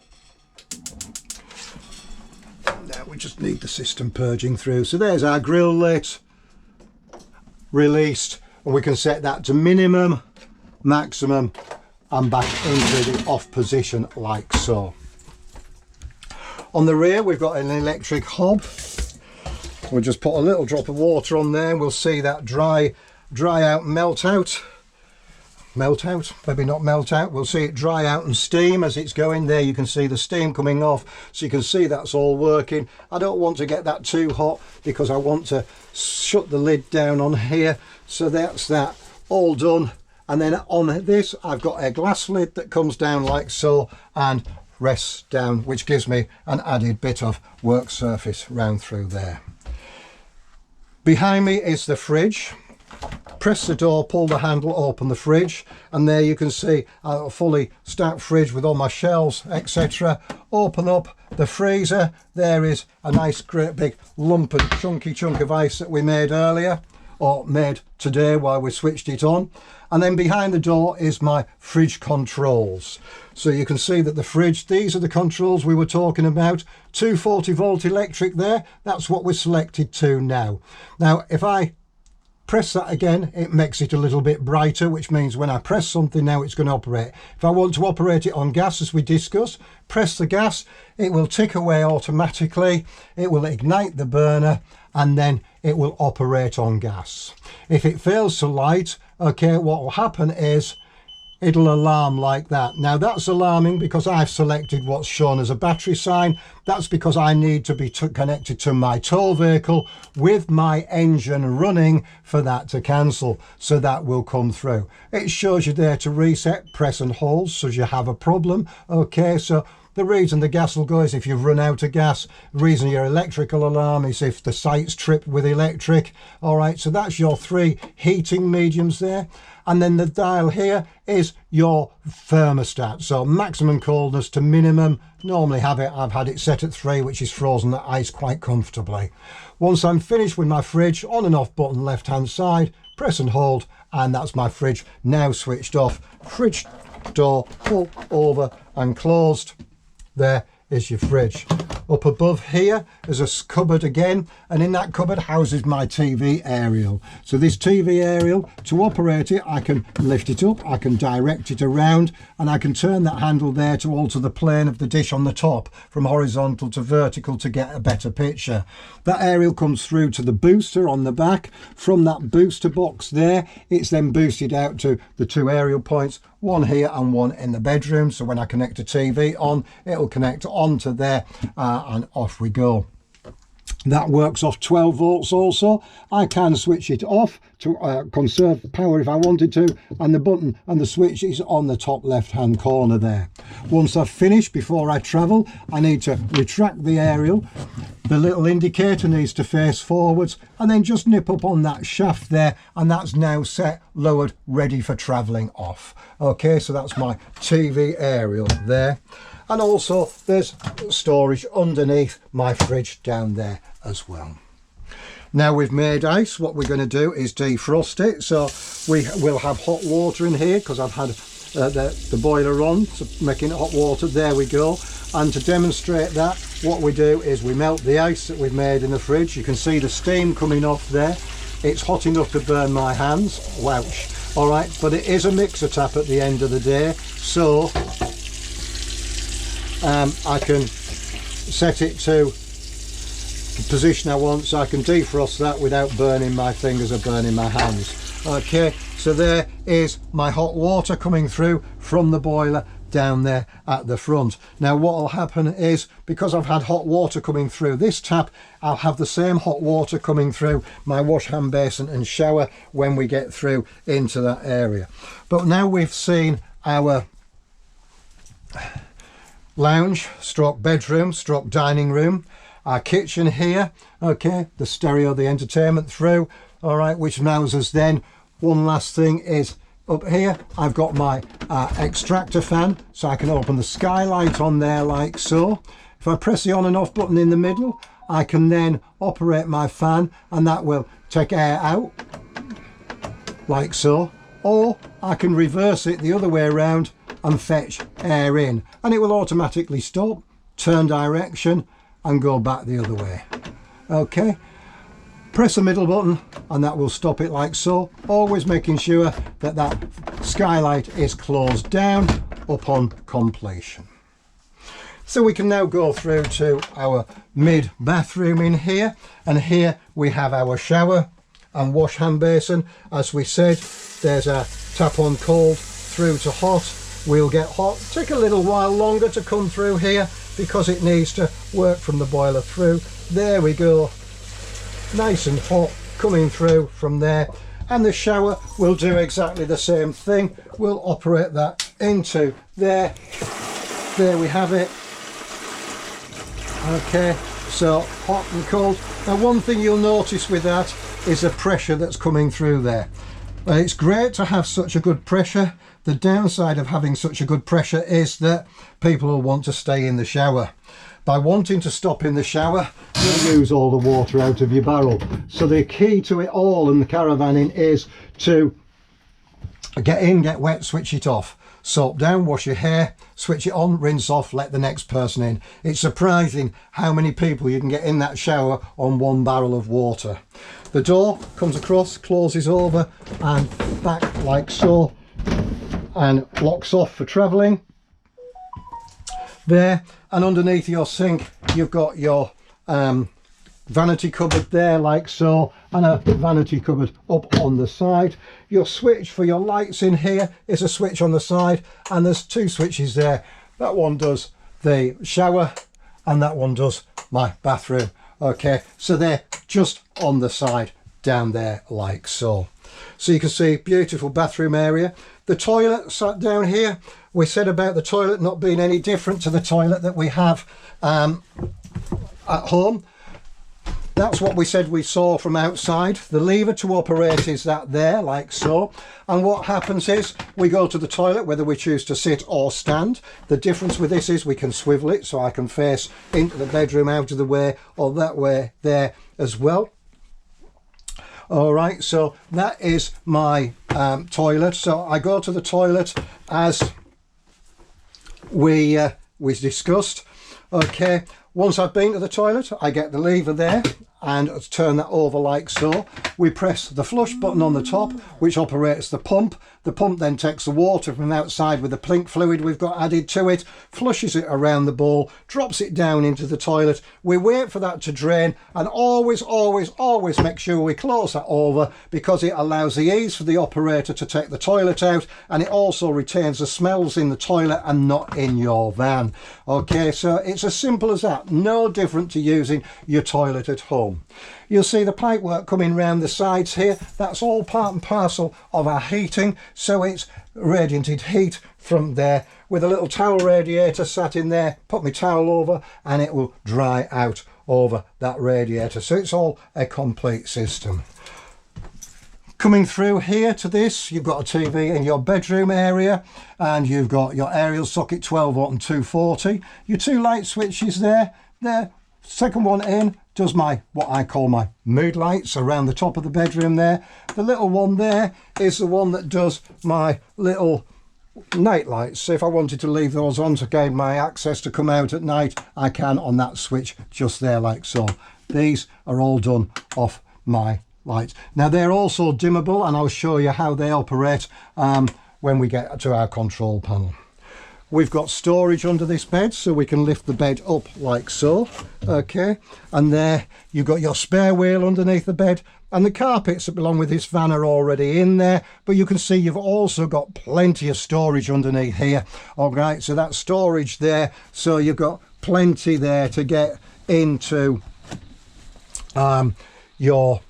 Now we just need the system purging through. So there's our grill lit, released, and we can set that to minimum, maximum, and back into the off position like so. On the rear we've got an electric hob. We'll just put a little drop of water on there and we'll see that dry out, melt out. melt out, maybe not melt out, we'll see it dry out and steam as it's going. There you can see the steam coming off, so you can see that's all working. I don't want to get that too hot because I want to shut the lid down on here. So that's that all done. And then on this I've got a glass lid that comes down like so and rests down, which gives me an added bit of work surface round through there. Behind me is the fridge. Press the door, pull the handle, open the fridge, and there you can see a fully stacked fridge with all my shelves, etc. Open up the freezer. There is a nice great big lump and chunky chunk of ice that we made earlier, or made today while we switched it on. And then behind the door is my fridge controls. So you can see that the fridge, these are the controls we were talking about. 240 volt electric there, that's what we're selected to now. Now if I press that again, it makes it a little bit brighter, which means when I press something now it's going to operate. If I want to operate it on gas, as we discussed, press the gas, it will tick away automatically, it will ignite the burner, and then it will operate on gas. If it fails to light, okay, what will happen is it'll alarm like that. Now that's alarming because I've selected what's shown as a battery sign. That's because I need to be connected to my tow vehicle with my engine running for that to cancel. So that will come through. It shows you there to reset, press and hold, so you have a problem. Okay, so the reason the gas will go is if you've run out of gas. The reason your electrical alarm is if the site's tripped with electric. All right, so that's your 3 heating mediums there. And then the dial here is your thermostat. So maximum coldness to minimum. Normally I've had it set at 3, which is frozen the ice quite comfortably. Once I'm finished with my fridge, on and off button left hand side, press and hold, and that's my fridge now switched off. Fridge door pull over and closed. There is your fridge. Up above here is a cupboard again, and in that cupboard houses my TV aerial. So this TV aerial, to operate it, I can lift it up, I can direct it around, and I can turn that handle there to alter the plane of the dish on the top from horizontal to vertical to get a better picture. That aerial comes through to the booster on the back. From that booster box there, it's then boosted out to the 2 aerial points, one here and one in the bedroom. So when I connect a TV on, it'll connect onto there and off we go. That works off 12 volts also. I can switch it off to conserve power if I wanted to, and the button and the switch is on the top left hand corner there. Once I've finished, before I travel, I need to retract the aerial. The little indicator needs to face forwards, and then just nip up on that shaft there, and that's now set, lowered, ready for travelling off. Okay, so that's my TV aerial there. And also there's storage underneath my fridge down there as well. Now we've made ice, what we're going to do is defrost it. So we will have hot water in here because I've had the boiler on, so making hot water. There we go. And to demonstrate that, what we do is we melt the ice that we've made in the fridge. You can see the steam coming off there. It's hot enough to burn my hands. Wouch. All right, but it is a mixer tap at the end of the day, so I can set it to the position I want, so I can defrost that without burning my fingers or burning my hands. Okay, so there is my hot water coming through from the boiler down there at the front. Now what will happen is, because I've had hot water coming through this tap, I'll have the same hot water coming through my wash hand basin and shower when we get through into that area. But now we've seen our lounge stroke bedroom stroke dining room, our kitchen here, okay, the stereo, the entertainment through, all right, which allows us then, one last thing is up here I've got my extractor fan, so I can open the skylight on there like so. If I press the on and off button in the middle, I can then operate my fan, and that will take air out like so, or I can reverse it the other way around and fetch air in, and it will automatically stop, turn direction and go back the other way. Okay, press the middle button and that will stop it like so, always making sure that that skylight is closed down upon completion. So we can now go through to our mid bathroom in here, and here we have our shower and wash hand basin. As we said, there's a tap on cold through to hot. We'll get hot, take a little while longer to come through here because it needs to work from the boiler through. There we go, nice and hot coming through from there. And the shower will do exactly the same thing. We'll operate that into there. There we have it. Okay, so hot and cold. Now one thing you'll notice with that is the pressure that's coming through there. It's great to have such a good pressure. The downside of having such a good pressure is that people will want to stay in the shower. By wanting to stop in the shower, you'll lose all the water out of your barrel. So the key to it all in the caravanning is to get in, get wet, switch it off. Soap down, wash your hair, switch it on, rinse off, let the next person in. It's surprising how many people you can get in that shower on one barrel of water. The door comes across, closes over and back like so, and locks off for travelling. There, and underneath your sink you've got your vanity cupboard there like so, and a vanity cupboard up on the side. Your switch for your lights in here is a switch on the side, and there's two switches there. That one does the shower and that one does my bathroom. Okay, so they're just on the side down there like so. So you can see beautiful bathroom area. The toilet sat down here. We said about the toilet not being any different to the toilet that we have at home. That's what we said we saw from outside. The lever to operate is that there, like so. And what happens is we go to the toilet, whether we choose to sit or stand. The difference with this is we can swivel it, so I can face into the bedroom out of the way, or that way there as well. All right, so that is my toilet. So I go to the toilet as we discussed. Okay, once I've been to the toilet, I get the lever there and turn that over like so. We press the flush button on the top, which operates the pump. The pump then takes the water from outside with the plink fluid we've got added to it, flushes it around the bowl, drops it down into the toilet. We wait for that to drain, and always, always, always make sure we close that over, because it allows the ease for the operator to take the toilet out, and it also retains the smells in the toilet and not in your van. Okay, so it's as simple as that. No different to using your toilet at home. You'll see the pipework coming round the sides here. That's all part and parcel of our heating, so it's radiated heat from there with a little towel radiator sat in there. Put my towel over and it will dry out over that radiator, so it's all a complete system. Coming through here to this, you've got a TV in your bedroom area, and you've got your aerial socket 12 volt and 240. Your two light switches there. Second one in does my, what I call my mood lights around the top of the bedroom there. The little one there is the one that does my little night lights. So if I wanted to leave those on to gain my access to come out at night, I can on that switch just there like so. These are all done off my lights. Now they're also dimmable, and I'll show you how they operate when we get to our control panel. We've got storage under this bed, so we can lift the bed up like so. Okay, and there you've got your spare wheel underneath the bed, and the carpets that belong with this van are already in there, but you can see you've also got plenty of storage underneath here. All right, so that's storage there, so you've got plenty there to get into your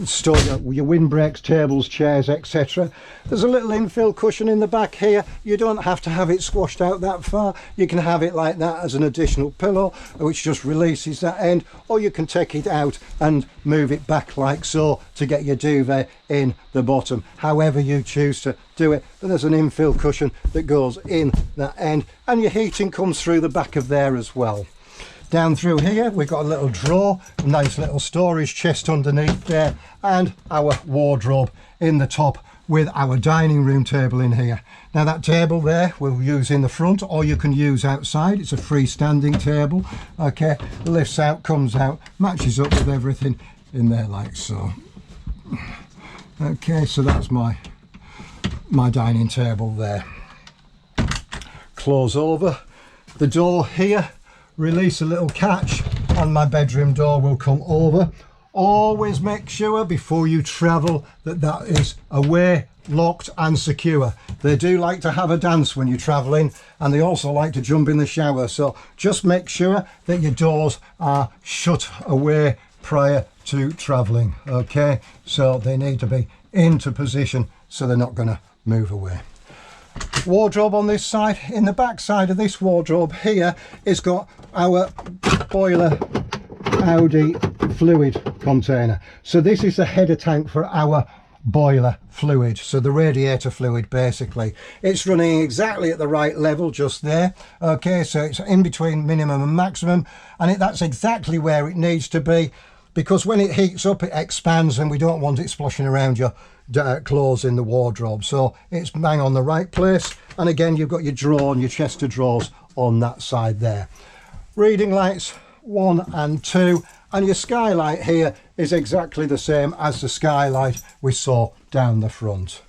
store your windbreaks, tables, chairs, etc. There's a little infill cushion in the back here. You don't have to have it squashed out that far. You can have it like that as an additional pillow, which just releases that end, or you can take it out and move it back like so to get your duvet in the bottom, however you choose to do it. But there's an infill cushion that goes in that end, and your heating comes through the back of there as well. Down through here we've got a little drawer, a nice little storage chest underneath there, and our wardrobe in the top with our dining room table in here. Now that table there we'll use in the front, or you can use outside. It's a freestanding table. Okay, lifts out, comes out, matches up with everything in there like so. Okay, so that's my dining table there. Close over the door here, release a little catch, and my bedroom door will come over. always make sure before you travel that that is away, locked and secure. They do like to have a dance when you're traveling, and they also like to jump in the shower, so just make sure that your doors are shut away prior to traveling. Okay, so they need to be into position so they're not going to move away. Wardrobe on this side. In the back side of this wardrobe here is got our boiler Audi fluid container. So this is the header tank for our boiler fluid, so the radiator fluid basically. It's running exactly at the right level just there. Okay, so it's in between minimum and maximum, and that's exactly where it needs to be, because when it heats up it expands and we don't want it splashing around your clothes in the wardrobe. So it's bang on the right place, and again you've got your drawer and your chest of drawers on that side there. Reading lights 1 and 2, and your skylight here is exactly the same as the skylight we saw down the front.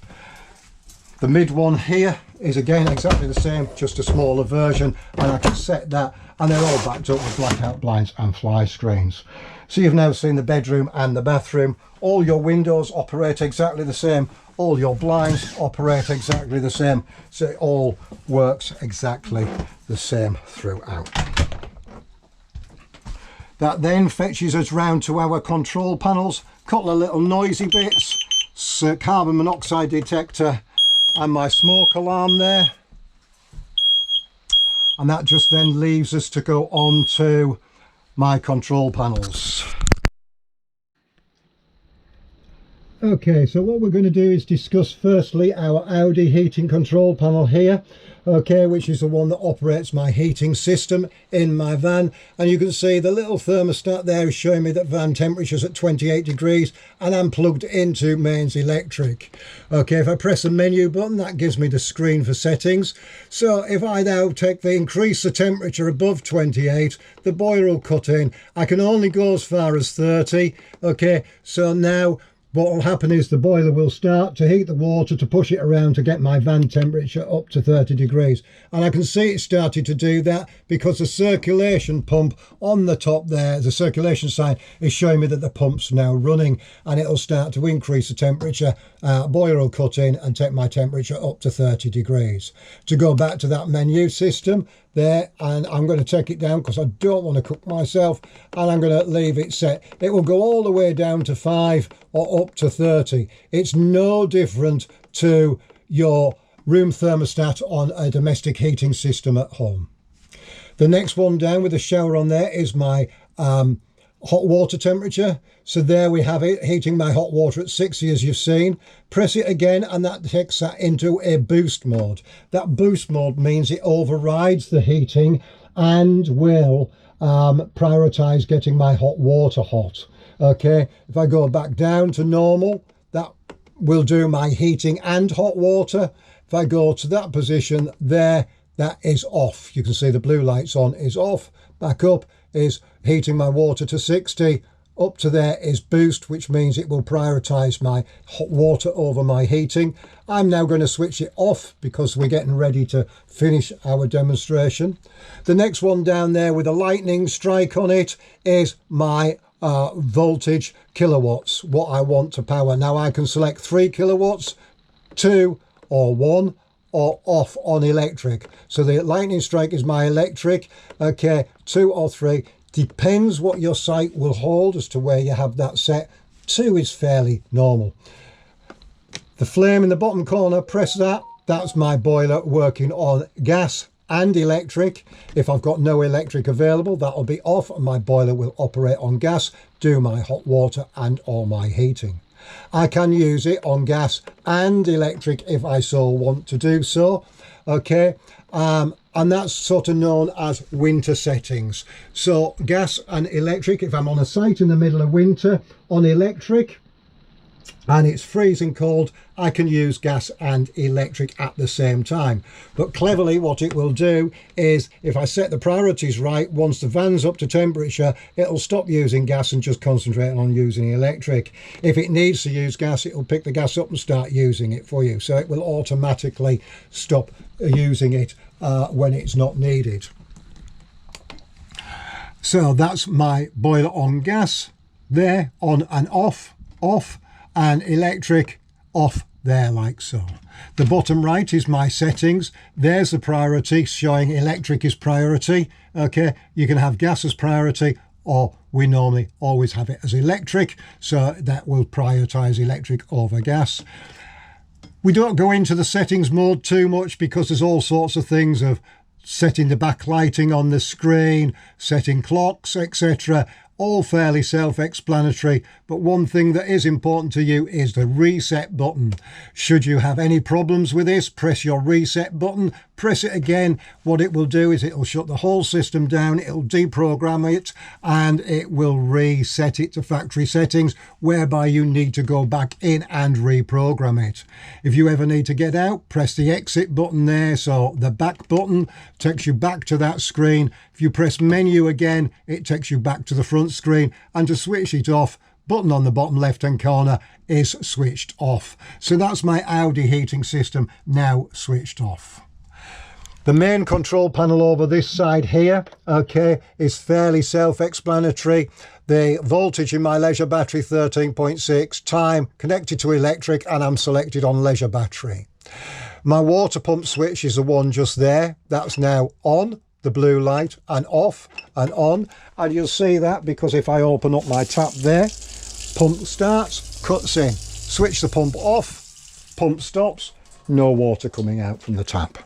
The mid one here is again exactly the same, just a smaller version, and I can set that, and they're all backed up with blackout blinds and fly screens. So you've now seen the bedroom and the bathroom. All your windows operate exactly the same, all your blinds operate exactly the same, so it all works exactly the same throughout. That then fetches us round to our control panels. Couple of little noisy bits, carbon monoxide detector and my smoke alarm there. And that just then leaves us to go on to my control panels. Okay, so what we're going to do is discuss firstly our Audi heating control panel here, okay, which is the one that operates my heating system in my van. And you can see the little thermostat there is showing me that van temperature is at 28 degrees and I'm plugged into mains electric. Okay, if I press the menu button, that gives me the screen for settings. So if I now increase the temperature above 28, the boiler will cut in. I can only go as far as 30. Okay, so now what will happen is the boiler will start to heat the water to push it around to get my van temperature up to 30 degrees. And I can see it started to do that because the circulation pump on the top there, the circulation sign, is showing me that the pump's now running, and it'll start to increase the temperature. Boiler will cut in and take my temperature up to 30 degrees. To go back to that menu system there, and I'm going to take it down because I don't want to cook myself, and I'm going to leave it set. It will go all the way down to 5 or up to 30. It's no different to your room thermostat on a domestic heating system at home. The next one down with the shower on there is my hot water temperature. So there we have it, heating my hot water at 60 as you've seen. Press it again and that takes that into a boost mode. That boost mode means it overrides the heating and will prioritize getting my hot water hot. Okay, if I go back down to normal, that will do my heating and hot water. If I go to that position there, that is off. You can see the blue lights on is off. Back up is heating my water to 60. Up to there is boost, which means it will prioritize my hot water over my heating. I'm now going to switch it off because we're getting ready to finish our demonstration. The next one down there with a lightning strike on it is my voltage kilowatts, what I want to power. Now I can select 3 kilowatts, 2 or 1, or off on electric. So the lightning strike is my electric. Okay, 2 or 3. Depends what your site will hold as to where you have that set. 2 is fairly normal. The flame in the bottom corner, press that. That's my boiler working on gas and electric. If I've got no electric available, that'll be off and my boiler will operate on gas, do my hot water and all my heating. I can use it on gas and electric if I so want to do so. Okay, and that's sort of known as winter settings. So gas and electric, if I'm on a site in the middle of winter on electric and it's freezing cold, I can use gas and electric at the same time. But cleverly what it will do is, if I set the priorities right, once the van's up to temperature, it'll stop using gas and just concentrate on using electric. If it needs to use gas, it'll pick the gas up and start using it for you. So it will automatically stop using it when it's not needed. So that's my boiler on gas. there, on and off, off, and electric off there like so. The bottom right is my settings. There's the priority showing electric is priority. Okay, you can have gas as priority, or we normally always have it as electric, so that will prioritize electric over gas. We don't go into the settings mode too much because there's all sorts of things of setting the backlighting on the screen, setting clocks, etc. All fairly self-explanatory, but one thing that is important to you is the reset button. Should you have any problems with this, press your reset button, press it again. What it will do is it'll shut the whole system down, it'll deprogram it, and it will reset it to factory settings, whereby you need to go back in and reprogram it. If you ever need to get out, press the exit button there, so the back button takes you back to that screen. If you press menu again, it takes you back to the front screen, and to switch it off, button on the bottom left hand corner is switched off. So that's my Audi heating system now switched off. The main control panel over this side here, okay, is fairly self-explanatory. The voltage in my Leisure battery 13.6, time connected to electric, and I'm selected on Leisure battery. My water pump switch is the one just there. That's now on, the blue light, and off and on. And you'll see that because if I open up my tap there, pump starts, cuts in. Switch the pump off, pump stops, no water coming out from the tap.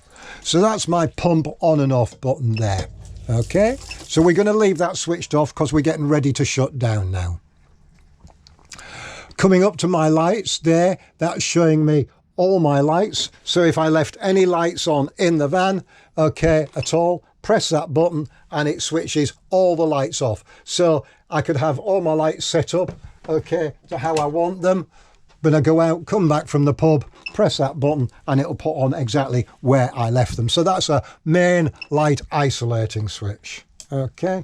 So that's my pump on and off button there. Okay, so we're going to leave that switched off because we're getting ready to shut down now. Coming up to my lights there, that's showing me all my lights. So if I left any lights on in the van, okay, at all, press that button and it switches all the lights off. So I could have all my lights set up, okay, to how I want them. When I go out, come back from the pub, press that button and it'll put on exactly where I left them. So that's a main light isolating switch. Okay,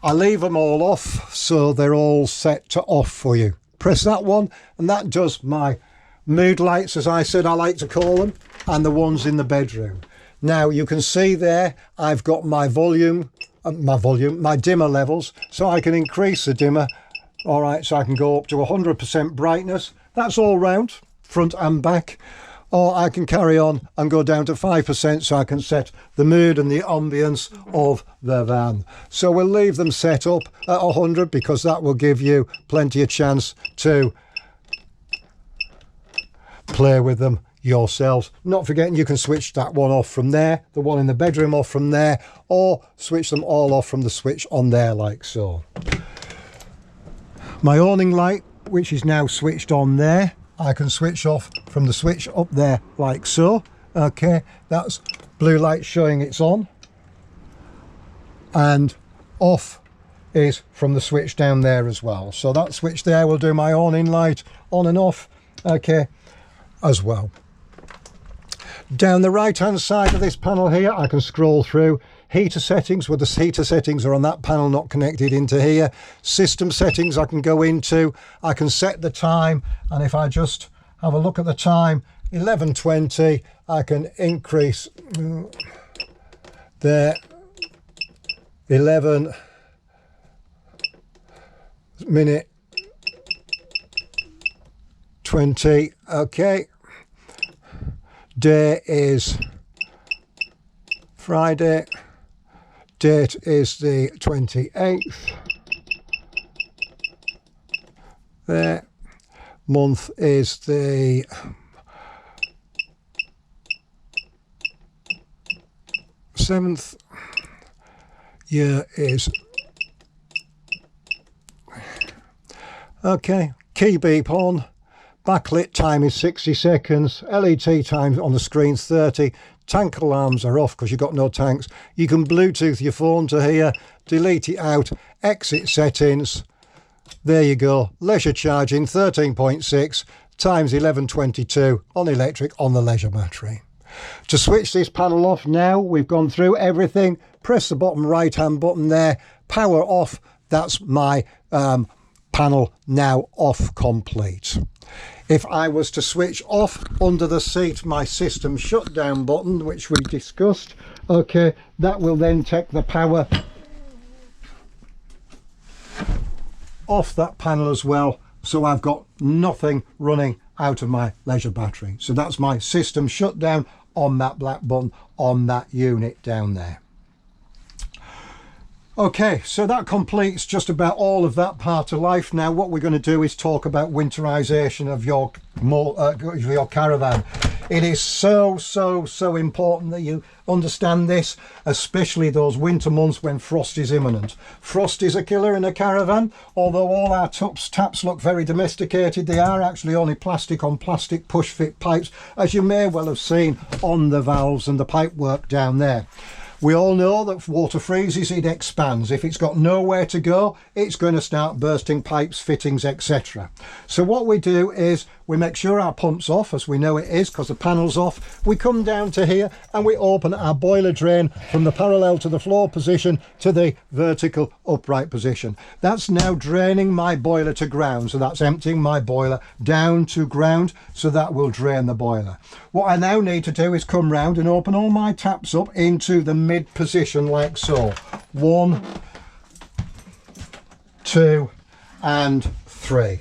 I leave them all off so they're all set to off for you. Press that one and that does my mood lights, as I said I like to call them, and the ones in the bedroom. Now you can see there I've got my my dimmer levels, so I can increase the dimmer. All right, so I can go up to 100% brightness. That's all round, front and back. Or I can carry on and go down to 5% so I can set the mood and the ambience of the van. So we'll leave them set up at 100 because that will give you plenty of chance to play with them yourselves. Not forgetting you can switch that one off from there, the one in the bedroom off from there, or switch them all off from the switch on there like so. My awning light, which is now switched on there, I can switch off from the switch up there like so. Okay, that's blue light showing it's on, and off is from the switch down there as well. So that switch there will do my awning light on and off, okay, as well. Down the right hand side of this panel here, I can scroll through heater settings. Well, the heater settings are on that panel, not connected into here. System settings I can go into. I can set the time, and if I just have a look at the time, 11:20, I can increase there 11 minute 20. Okay, day is Friday, date is the 28th, there, month is the 7th, year is, okay, key beep on, backlit time is 60 seconds, LED time on the screen 30, tank alarms are off because you've got no tanks. You can Bluetooth your phone to here, delete it out, exit settings, there you go, leisure charging 13.6, times 11:22 on electric on the Leisure battery. To switch this panel off now, we've gone through everything, press the bottom right hand button there, power off, that's my panel now off complete. If I was to switch off under the seat my system shutdown button, which we discussed, okay, that will then take the power off that panel as well, so I've got nothing running out of my Leisure battery. So that's my system shut down on that black button on that unit down there. Okay, so that completes just about all of that part of life. Now what we're going to do is talk about winterization of your caravan. It is so important that you understand this, especially those winter months when frost is imminent. Frost is a killer in a caravan. Although all our taps look very domesticated, they are actually only plastic on plastic push fit pipes, as you may well have seen on the valves and the pipe work down there. We all know that if water freezes, it expands. If it's got nowhere to go, it's going to start bursting pipes, fittings, etc. So what we do is we make sure our pump's off, as we know it is because the panel's off. We come down to here and we open our boiler drain from the parallel to the floor position to the vertical upright position. That's now draining my boiler to ground, so that's emptying my boiler down to ground, so that will drain the boiler. What I now need to do is come round and open all my taps up into the mid position like so. 1, 2 and 3.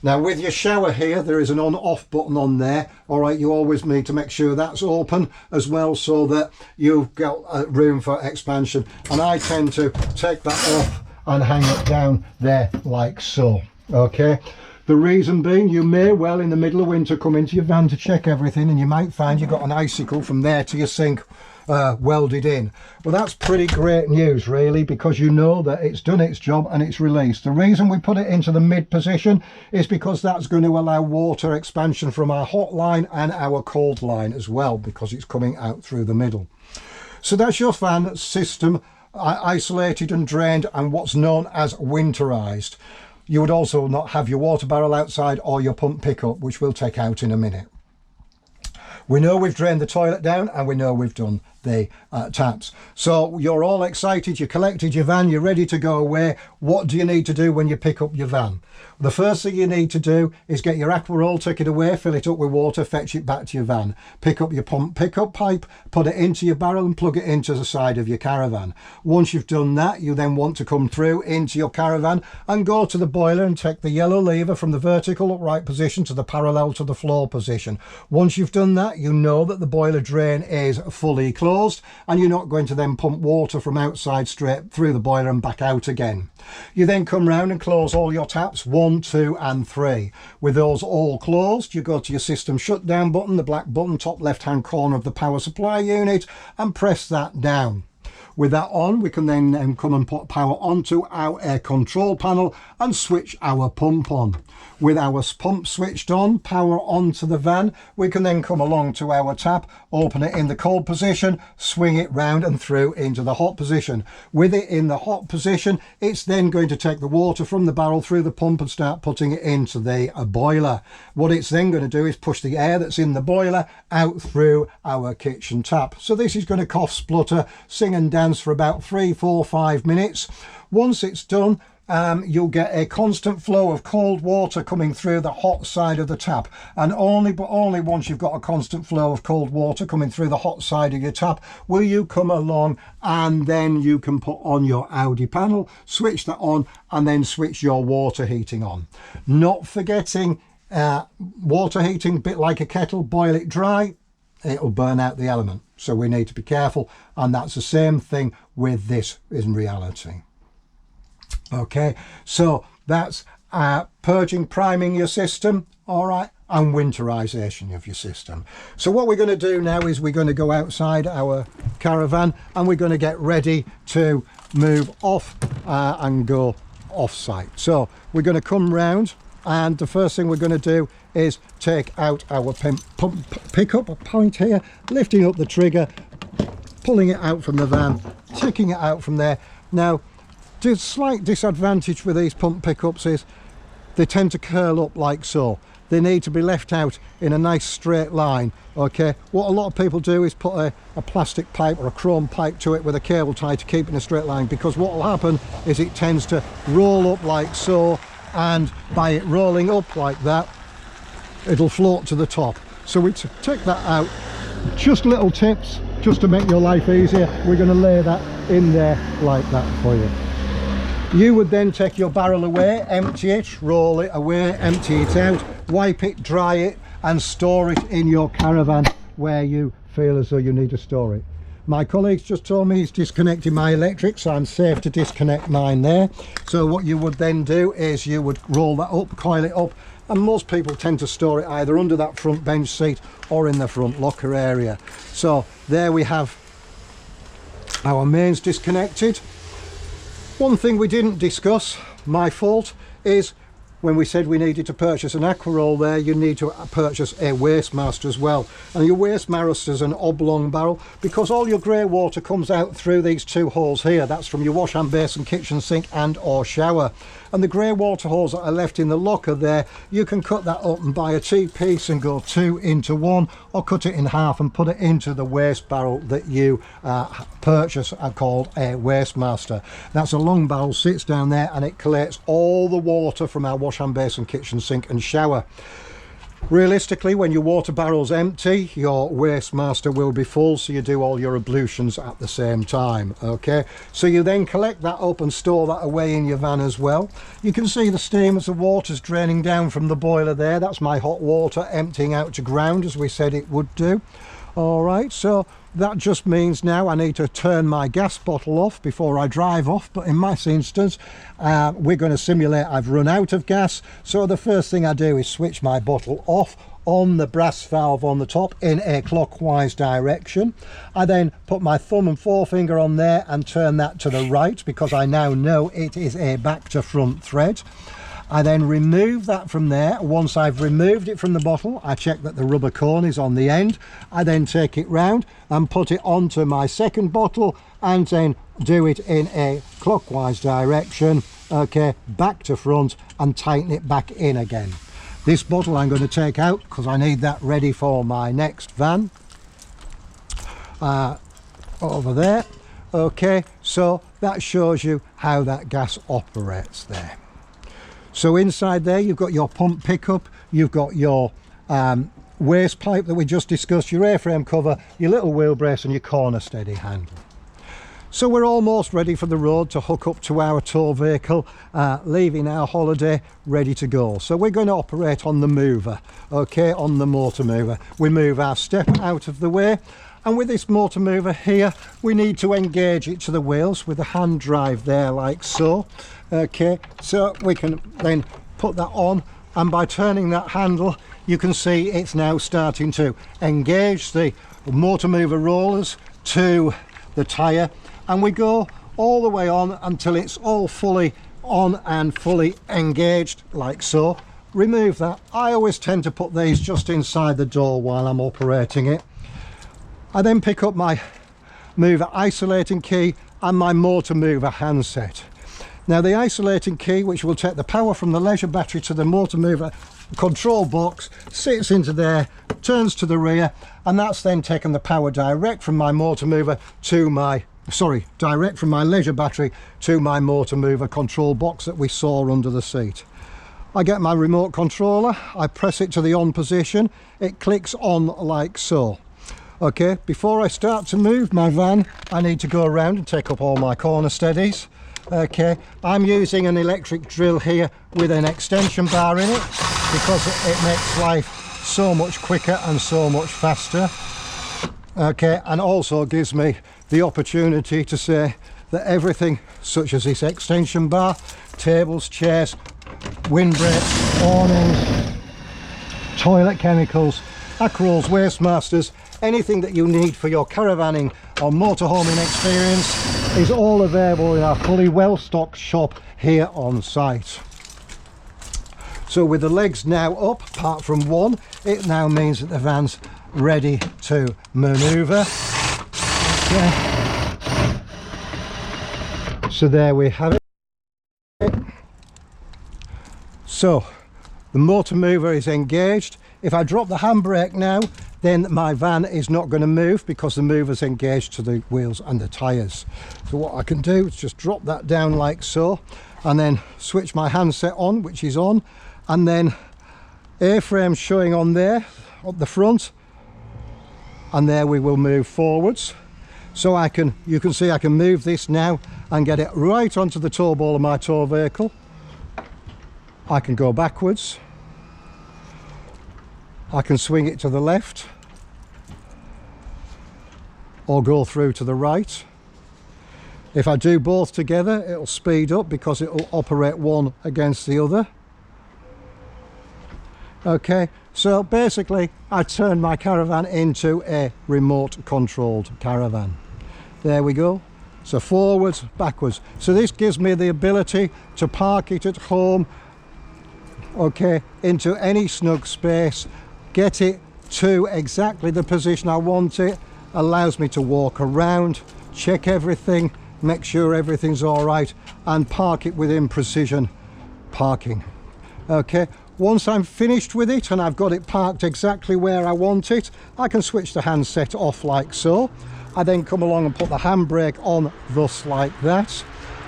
Now with your shower here, there is an on-off button on there. All right, you always need to make sure that's open as well, so that you've got room for expansion. And I tend to take that off and hang it down there like so. Okay, the reason being, you may well in the middle of winter come into your van to check everything, and you might find you've got an icicle from there to your sink welded in. Well, that's pretty great news really, because you know that it's done its job and it's released. The reason we put it into the mid position is because that's going to allow water expansion from our hot line and our cold line as well, because it's coming out through the middle. So that's your fan system isolated and drained and what's known as winterized. You would also not have your water barrel outside or your pump pickup, which we'll take out in a minute. We know we've drained the toilet down and we know we've done the taps. So you're all excited, you collected your van, you're ready to go away. What do you need to do when you pick up your van? The first thing you need to do is get your aqua roll, take it away, fill it up with water, fetch it back to your van. Pick up your pump pickup pipe, put it into your barrel and plug it into the side of your caravan. Once you've done that, you then want to come through into your caravan and go to the boiler and take the yellow lever from the vertical upright position to the parallel to the floor position. Once you've done that, you know that the boiler drain is fully closed and you're not going to then pump water from outside straight through the boiler and back out again. You then come round and close all your taps 1, 2 and 3. With those all closed, you go to your system shutdown button, the black button top left hand corner of the power supply unit, and press that down. With that on, we can then come and put power onto our air control panel and switch our pump on. With our pump switched on, power onto the van, we can then come along to our tap, open it in the cold position, swing it round and through into the hot position. With it in the hot position, it's then going to take the water from the barrel through the pump and start putting it into the boiler. What it's then going to do is push the air that's in the boiler out through our kitchen tap. So this is going to cough, splutter, sing and dance for about 3, 4, 5 minutes. Once it's done, you'll get a constant flow of cold water coming through the hot side of the tap, and only once you've got a constant flow of cold water coming through the hot side of your tap will you come along, and then you can put on your Audi panel, switch that on, and then switch your water heating on. Not forgetting water heating, bit like a kettle, boil it dry, it'll burn out the element, so we need to be careful, and that's the same thing with this in reality. Okay, so that's purging, priming your system, all right, and winterization of your system. So what we're going to do now is we're going to go outside our caravan and we're going to get ready to move off and go off site. So we're going to come round, and the first thing we're going to do is take out our pump pickup point here, lifting up the trigger, pulling it out from the van, taking it out from there. Now, the slight disadvantage with these pump pickups is they tend to curl up like so. They need to be left out in a nice straight line. Okay, what a lot of people do is put a plastic pipe or a chrome pipe to it with a cable tie to keep in a straight line, because what will happen is it tends to roll up like so, and by it rolling up like that, it'll float to the top. So we take that out. Just little tips just to make your life easier. We're going to lay that in there like that for you. You would then take your barrel away, empty it, roll it away, empty it out, wipe it, dry it, and store it in your caravan where you feel as though you need to store it. My colleague's just told me he's disconnected my electric, so I'm safe to disconnect mine there. So what you would then do is you would roll that up, coil it up, and most people tend to store it either under that front bench seat or in the front locker area. So there we have our mains disconnected. One thing we didn't discuss, my fault, is when we said we needed to purchase an aqua roll there, you need to purchase a Wastemaster as well. And your Wastemaster is an oblong barrel, because all your grey water comes out through these two holes here. That's from your wash hand basin, kitchen sink and or shower. And the grey water holes that are left in the locker there, you can cut that up and buy a cheap piece and go 2 into 1, or cut it in half and put it into the waste barrel that you purchase, called a Wastemaster. That's a long barrel, sits down there, and it collects all the water from our wash hand basin, kitchen sink and shower. Realistically, when your water barrel's empty, your Wastemaster will be full, so you do all your ablutions at the same time. Okay, so you then collect that up and store that away in your van as well. You can see the steam as the water's draining down from the boiler there. That's my hot water emptying out to ground, as we said it would do. All right, so that just means now I need to turn my gas bottle off before I drive off. But in my instance, we're going to simulate I've run out of gas. So the first thing I do is switch my bottle off on the brass valve on the top in a clockwise direction. I then put my thumb and forefinger on there and turn that to the right, because I now know it is a back to front thread. I then remove that from there. Once I've removed it from the bottle, I check that the rubber cone is on the end. I then take it round and put it onto my second bottle, and then do it in a clockwise direction, okay, back to front, and tighten it back in again. This bottle I'm going to take out because I need that ready for my next van. Over there. Okay, so that shows you how that gas operates there. So inside there you've got your pump pickup, you've got your waste pipe that we just discussed, your airframe cover, your little wheel brace and your corner steady handle. So we're almost ready for the road to hook up to our tow vehicle, leaving our holiday ready to go. So we're going to operate on the mover, okay, on the motor mover. We move our step out of the way, and with this motor mover here we need to engage it to the wheels with a hand drive there, like so. Okay, so we can then put that on, and by turning that handle you can see it's now starting to engage the motor mover rollers to the tyre, and we go all the way on until it's all fully on and fully engaged, like so. Remove that. I always tend to put these just inside the door while I'm operating it. I then pick up my mover isolating key and my motor mover handset. Now the isolating key, which will take the power from the Leisure battery to the motor mover control box, sits into there, turns to the rear, and that's then taken the power direct from my motor mover to my, direct from my Leisure battery to my motor mover control box that we saw under the seat. I get my remote controller, I press it to the on position, it clicks on like so. Okay, before I start to move my van, I need to go around and take up all my corner steadies. Okay, I'm using an electric drill here with an extension bar in it because it makes life so much quicker and so much faster. Okay, and also gives me the opportunity to say that everything such as this extension bar, tables, chairs, windbreaks, awnings, toilet chemicals, aqua rolls, Wastemasters, anything that you need for your caravanning or motorhoming experience is all available in our fully well-stocked shop here on site. So with the legs now up, apart from one, it now means that the van's ready to manoeuvre. Okay. So there we have it. So the motor mover is engaged. If I drop the handbrake now, then my van is not going to move because the mover's engaged to the wheels and the tyres. So what I can do is just drop that down like so, and then switch my handset on, which is on, and then airframe showing on there up the front, and there we will move forwards. So you can see I can move this now and get it right onto the tow ball of my tow vehicle. I can go backwards, I can swing it to the left or go through to the right. If I do both together, it'll speed up because it will operate one against the other. Okay, so basically I turned my caravan into a remote controlled caravan. There we go. So forwards, backwards. So this gives me the ability to park it at home, okay, into any snug space, get it to exactly the position I want it, allows me to walk around, check everything, make sure everything's all right, and park it within precision parking. Okay, once I'm finished with it and I've got it parked exactly where I want it, I can switch the handset off like so. I then come along and put the handbrake on, thus like that,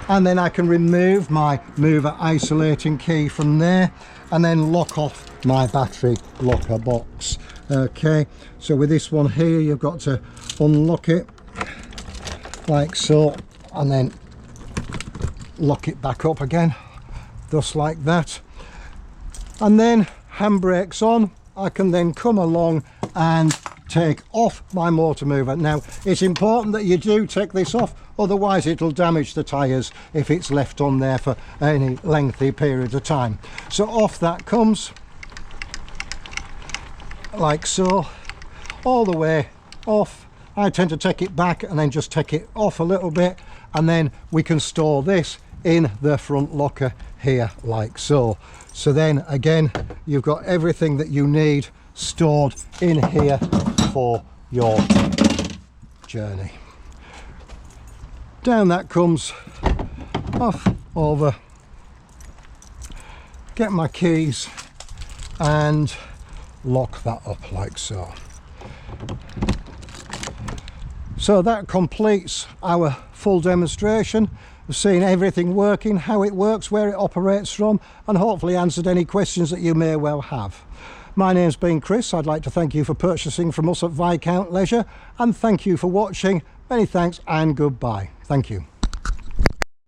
and then I can remove my mover isolating key from there and then lock off my battery locker box. Okay, so with this one here, you've got to unlock it like so and then lock it back up again, thus like that, and then handbrakes on. I can then come along and take off my motor mover. Now it's important that you do take this off, otherwise it'll damage the tyres if it's left on there for any lengthy period of time. So off that comes like so, all the way off. I tend to take it back and then just take it off a little bit, and then we can store this in the front locker here like so. So then again, you've got everything that you need stored in here for your journey. Down that comes, off over, get my keys and lock that up like so. So that completes our full demonstration of seeing everything working, how it works, where it operates from, and hopefully answered any questions that you may well have. My name's been Chris. I'd like to thank you for purchasing from us at Viscount Leisure, and thank you for watching. Many thanks and goodbye. Thank you.